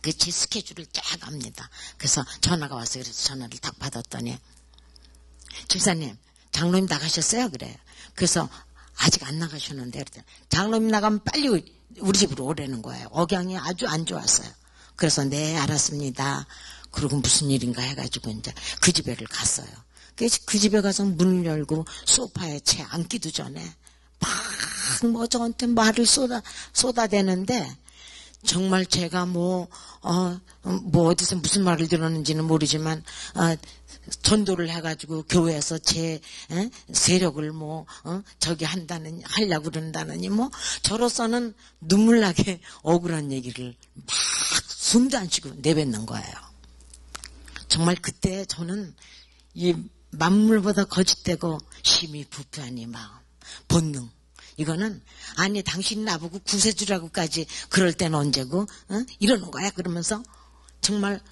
그 제 스케줄을 쫙 압니다. 그래서 전화가 왔어요. 그래서 전화를 딱 받았더니 집사님 장로님 나가셨어요? 그래요. 그래서 아직 안 나가셨는데 장로님 나가면 빨리 우리 집으로 오라는 거예요. 억양이 아주 안 좋았어요. 그래서 네 알았습니다. 그리고 무슨 일인가 해가지고 이제 그 집에를 갔어요. 그 집에 가서 문을 열고 소파에 채 앉기도 전에 막 뭐 저한테 말을 쏟아대는데 정말 제가 뭐 어디서 무슨 말을 들었는지는 모르지만 전도를 해가지고 교회에서 제 세력을 하려고 그런다느니 저로서는 눈물 나게 억울한 얘기를 막 숨도 안 쉬고 내뱉는 거예요. 정말 그때 저는 이 만물보다 거짓되고 심히 부패한 이 마음, 본능, 이거는 아니 당신 나보고 구세주라고까지 그럴 때는 언제고 이러는 거야. 그러면서 정말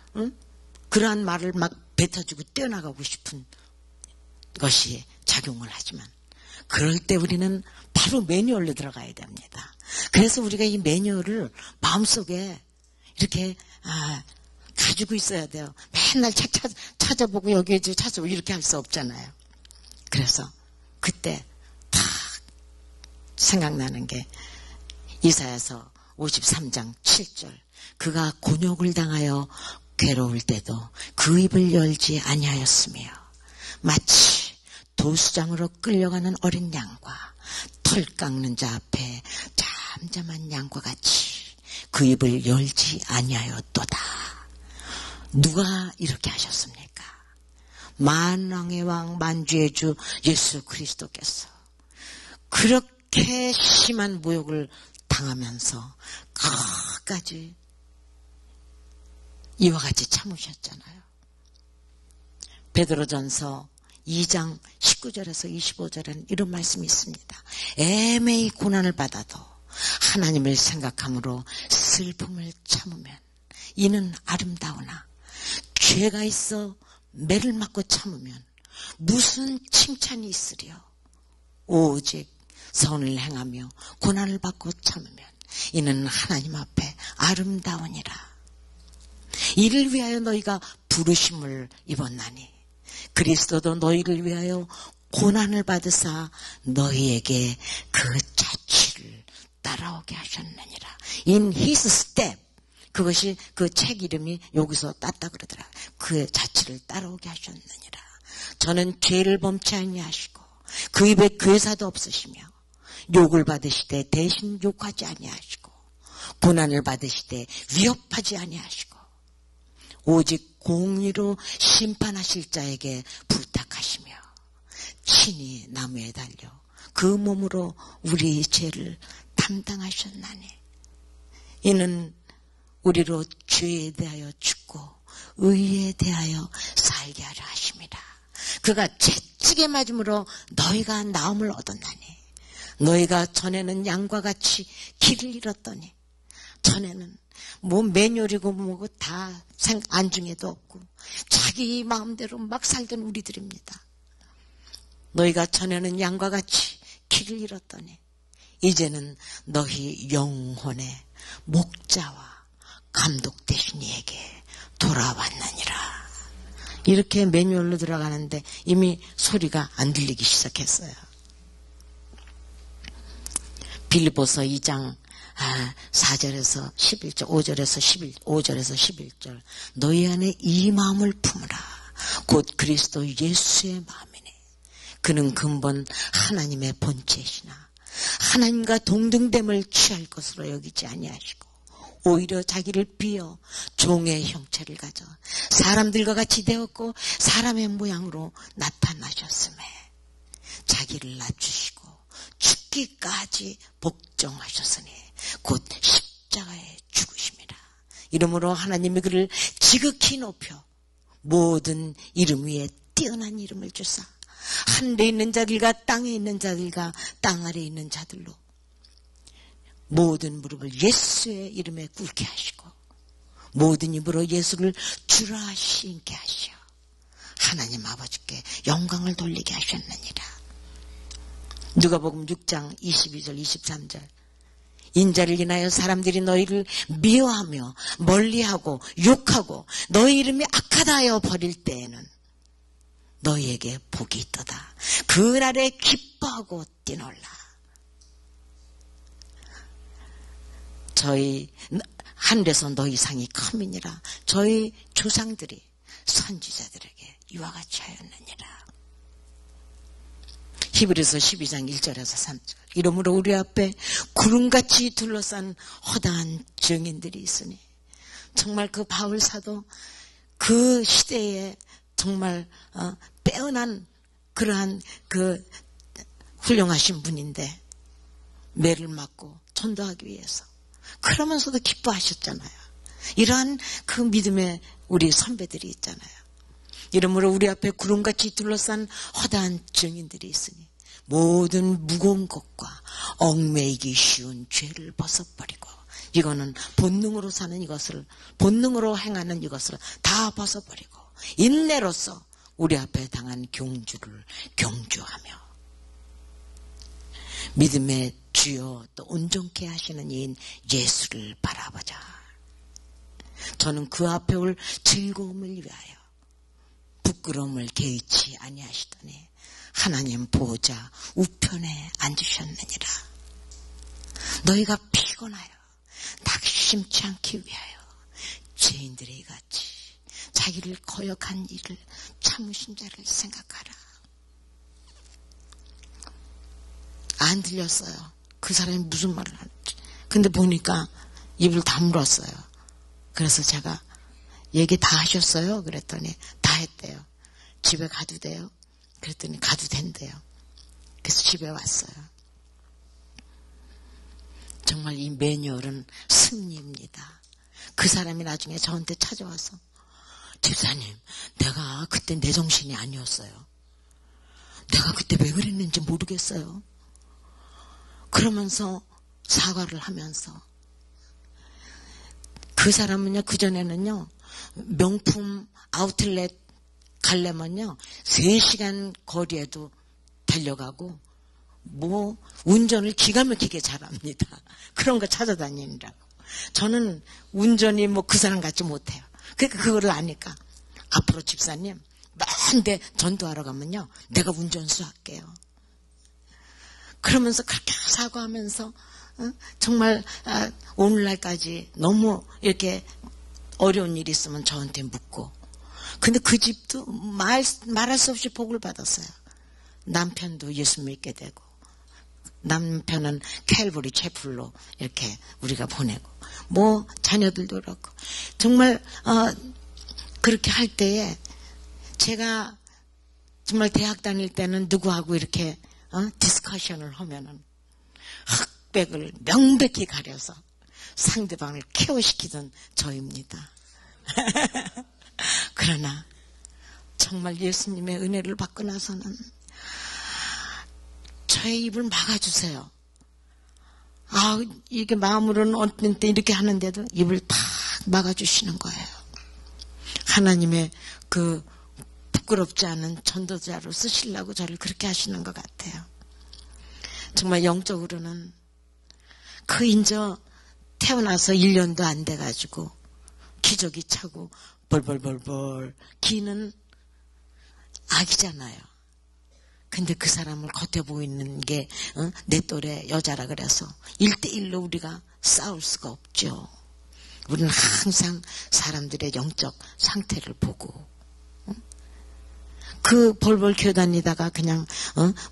그러한 말을 막 뱉어주고 뛰어나가고 싶은 것이 작용을 하지만 그럴 때 우리는 바로 매뉴얼로 들어가야 됩니다. 그래서 우리가 이 매뉴얼을 마음속에 이렇게 가지고 있어야 돼요. 맨날 찾아보고 여기에 찾아보고 이렇게 할 수 없잖아요. 그래서 그때 딱 생각나는 게 이사야서 53장 7절 그가 곤욕을 당하여 괴로울 때도 그 입을 열지 아니하였으며 마치 도수장으로 끌려가는 어린 양과 털 깎는 자 앞에 잠잠한 양과 같이 그 입을 열지 아니하였도다. 누가 이렇게 하셨습니까? 만왕의 왕 만주의 주 예수 그리스도께서 그렇게 심한 모욕을 당하면서 끝까지 이와 같이 참으셨잖아요. 베드로전서 2장 19절에서 25절에는 이런 말씀이 있습니다. 애매히 고난을 받아도 하나님을 생각함으로 슬픔을 참으면 이는 아름다우나 죄가 있어 매를 맞고 참으면 무슨 칭찬이 있으랴. 오직 선을 행하며 고난을 받고 참으면 이는 하나님 앞에 아름다우니라. 이를 위하여 너희가 부르심을 입었나니 그리스도도 너희를 위하여 고난을 받으사 너희에게 그 자취를 따라오게 하셨느니라. In his step. 그것이 그 책 이름이 여기서 땄다 그러더라. 그 자취를 따라오게 하셨느니라. 저는 죄를 범치 아니하시고 그 입에 괴사도 없으시며 욕을 받으시되 대신 욕하지 아니하시고 고난을 받으시되 위협하지 아니하시고 오직 공의로 심판하실 자에게 부탁하시며 친히 나무에 달려 그 몸으로 우리의 죄를 담당하셨나니 이는 우리로 죄에 대하여 죽고 의에 대하여 살게 하려 하심이라. 그가 채찍에 맞음으로 너희가 나음을 얻었나니 너희가 전에는 양과 같이 길을 잃었더니 전에는 뭐 매뉴얼이고 뭐고 다 안중에도 없고 자기 마음대로 막 살던 우리들입니다. 너희가 전에는 양과 같이 길을 잃었더니 이제는 너희 영혼의 목자와 감독 되신 이에게 돌아왔느니라. 이렇게 매뉴얼로 들어가는데 이미 소리가 안 들리기 시작했어요. 빌립보서 2장 4절에서 11절, 5절에서 11절. 너희 안에 이 마음을 품으라. 곧 그리스도 예수의 마음이니. 그는 근본 하나님의 본체시나 하나님과 동등됨을 취할 것으로 여기지 아니하시고 오히려 자기를 비어 종의 형체를 가져 사람들과 같이 되었고 사람의 모양으로 나타나셨음에 자기를 낮추시고 죽기까지 복종하셨으니 곧 십자가에 죽으심이라. 이러므로 하나님이 그를 지극히 높여 모든 이름 위에 뛰어난 이름을 주사 하늘에 있는 자들과 땅에 있는 자들과 땅 아래에 있는 자들로 모든 무릎을 예수의 이름에 꿇게 하시고 모든 입으로 예수를 주라 신게 하시어 하나님 아버지께 영광을 돌리게 하셨느니라. 누가복음 6장 22절 23절. 인자를 인하여 사람들이 너희를 미워하며 멀리하고 욕하고 너희 이름이 악하다 하여 버릴 때에는 너희에게 복이 있도다. 그날에 기뻐하고 뛰놀라. 저희 하늘에서 너희 상이 큼이니라. 저희 조상들이 선지자들에게 이와 같이 하였느니라. 히브리서 12장 1절에서 3절. 이러므로 우리 앞에 구름같이 둘러싼 허다한 증인들이 있으니 정말 그 바울 사도 그 시대에 정말 빼어난 그러한 그 훌륭하신 분인데 매를 맞고 전도하기 위해서 그러면서도 기뻐하셨잖아요. 이러한 그 믿음의 우리 선배들이 있잖아요. 이러므로 우리 앞에 구름같이 둘러싼 허다한 증인들이 있으니 모든 무거운 것과 얽매이기 쉬운 죄를 벗어버리고 이거는 본능으로 사는 이것을 본능으로 행하는 이것을 다 벗어버리고 인내로서 우리 앞에 당한 경주를 경주하며 믿음의 주여 또 온전케 하시는 이인 예수를 바라보자. 저는 그 앞에 올 즐거움을 위하여 부끄러움을 개의치 아니하시더니 하나님 보호자 우편에 앉으셨느니라. 너희가 피곤하여 낙심치 않기 위하여 죄인들의 같이 자기를 거역한 일을 참으신 자를 생각하라. 안 들렸어요. 그 사람이 무슨 말을 하는지. 근데 보니까 입을 다물었어요. 그래서 제가 얘기 다 하셨어요? 그랬더니 다 했대요. 집에 가도 돼요? 그랬더니 가도 된대요. 그래서 집에 왔어요. 정말 이 매뉴얼은 승리입니다. 그 사람이 나중에 저한테 찾아와서 집사님, 내가 그때 내 정신이 아니었어요. 내가 그때 왜 그랬는지 모르겠어요. 그러면서 사과를 하면서 그 사람은요, 그전에는요, 명품 아우트렛 가려면요, 3시간 거리에도 달려가고, 운전을 기가 막히게 잘합니다. 그런 거 찾아다니느라고. 저는 운전이 그 사람 같지 못해요. 그러니까 그거를 아니까, 앞으로 집사님, 먼데 전도하러 가면요, 내가 운전수 할게요. 그러면서 그렇게 사과하면서, 정말, 오늘날까지 너무 이렇게 어려운 일이 있으면 저한테 묻고, 근데 그 집도 말할 수 없이 복을 받았어요. 남편도 예수 믿게 되고, 남편은 캘버리 채플로 이렇게 우리가 보내고, 자녀들도 그렇고, 정말, 그렇게 할 때에, 제가 정말 대학 다닐 때는 누구하고 이렇게, 디스커션을 하면은, 흑백을 명백히 가려서 상대방을 케어시키던 저입니다. 그러나 정말 예수님의 은혜를 받고 나서는 저의 입을 막아주세요. 이게 마음으로는 어떤 때 이렇게 하는데도 입을 탁 막아주시는 거예요. 하나님의 그 부끄럽지 않은 전도자로 쓰시려고 저를 그렇게 하시는 것 같아요. 정말 영적으로는 인저 태어나서 1년도 안 돼가지고 기저귀 차고 벌벌벌벌 기는 아기잖아요. 근데 그 사람을 겉에 보이는 게 내 또래 여자라 그래서 1대1로 우리가 싸울 수가 없죠. 우리는 항상 사람들의 영적 상태를 보고 그 벌벌 기어 다니다가 그냥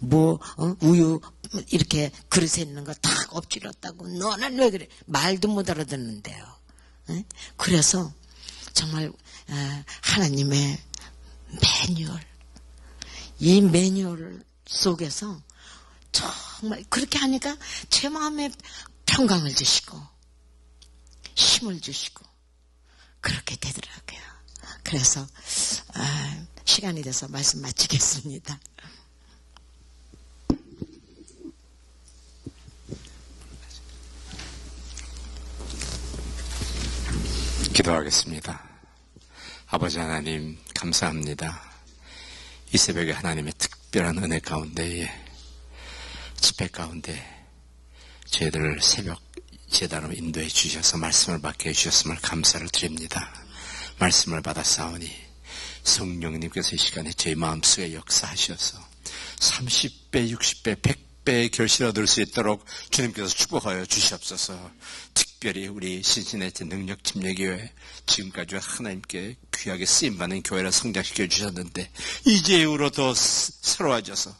우유 이렇게 그릇에 있는 거 탁 엎질렀다고 너는 왜 그래 말도 못 알아듣는데요. 그래서 정말 하나님의 매뉴얼, 이 매뉴얼 속에서 정말 그렇게 하니까 제 마음에 평강을 주시고 힘을 주시고 그렇게 되더라고요. 그래서 시간이 돼서 말씀 마치겠습니다. 기도하겠습니다. 아버지 하나님 감사합니다. 이 새벽에 하나님의 특별한 은혜 가운데에 집회 가운데 저희들을 새벽 제단으로 인도해 주셔서 말씀을 받게 해주셨음을 감사를 드립니다. 말씀을 받았사오니 성령님께서 이 시간에 저희 마음속에 역사하셔서 30배, 60배, 100배의 결실을 얻을 수 있도록 주님께서 축복하여 주시옵소서. 특별히 우리 신신의 능력 침례교회 지금까지 하나님께 귀하게 쓰임받는 교회를 성장시켜 주셨는데 이제 이후로 더 새로워져서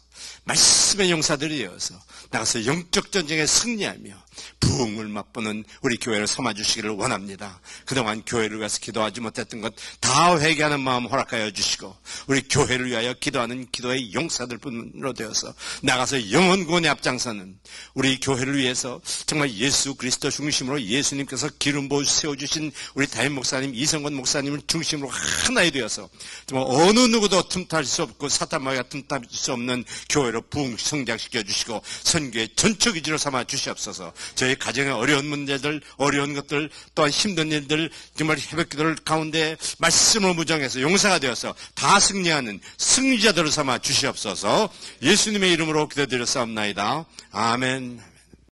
말씀의 용사들이 되어서 나가서 영적 전쟁에 승리하며 부흥을 맛보는 우리 교회를 삼아주시기를 원합니다. 그동안 교회를 위해서 기도하지 못했던 것 다 회개하는 마음 허락하여 주시고 우리 교회를 위하여 기도하는 기도의 용사들뿐으로 되어서 나가서 영혼 구원에 앞장서는 우리 교회를 위해서 정말 예수 그리스도 중심으로 예수님께서 기름 부어 세워주신 우리 다임 목사님, 이성권 목사님을 중심으로 하나에 되어서 정말 어느 누구도 틈탈 수 없고 사탄마귀가 틈탈 수 없는 교회로 부흥 성장시켜 주시고 선교의 전적 위주로 삼아 주시옵소서. 저희 가정의 어려운 문제들, 어려운 것들, 또한 힘든 일들 정말 새벽기도를 가운데 말씀으로 무장해서 용사가 되어서 다 승리하는 승리자들을 삼아 주시옵소서. 예수님의 이름으로 기도드렸사옵나이다. 아멘.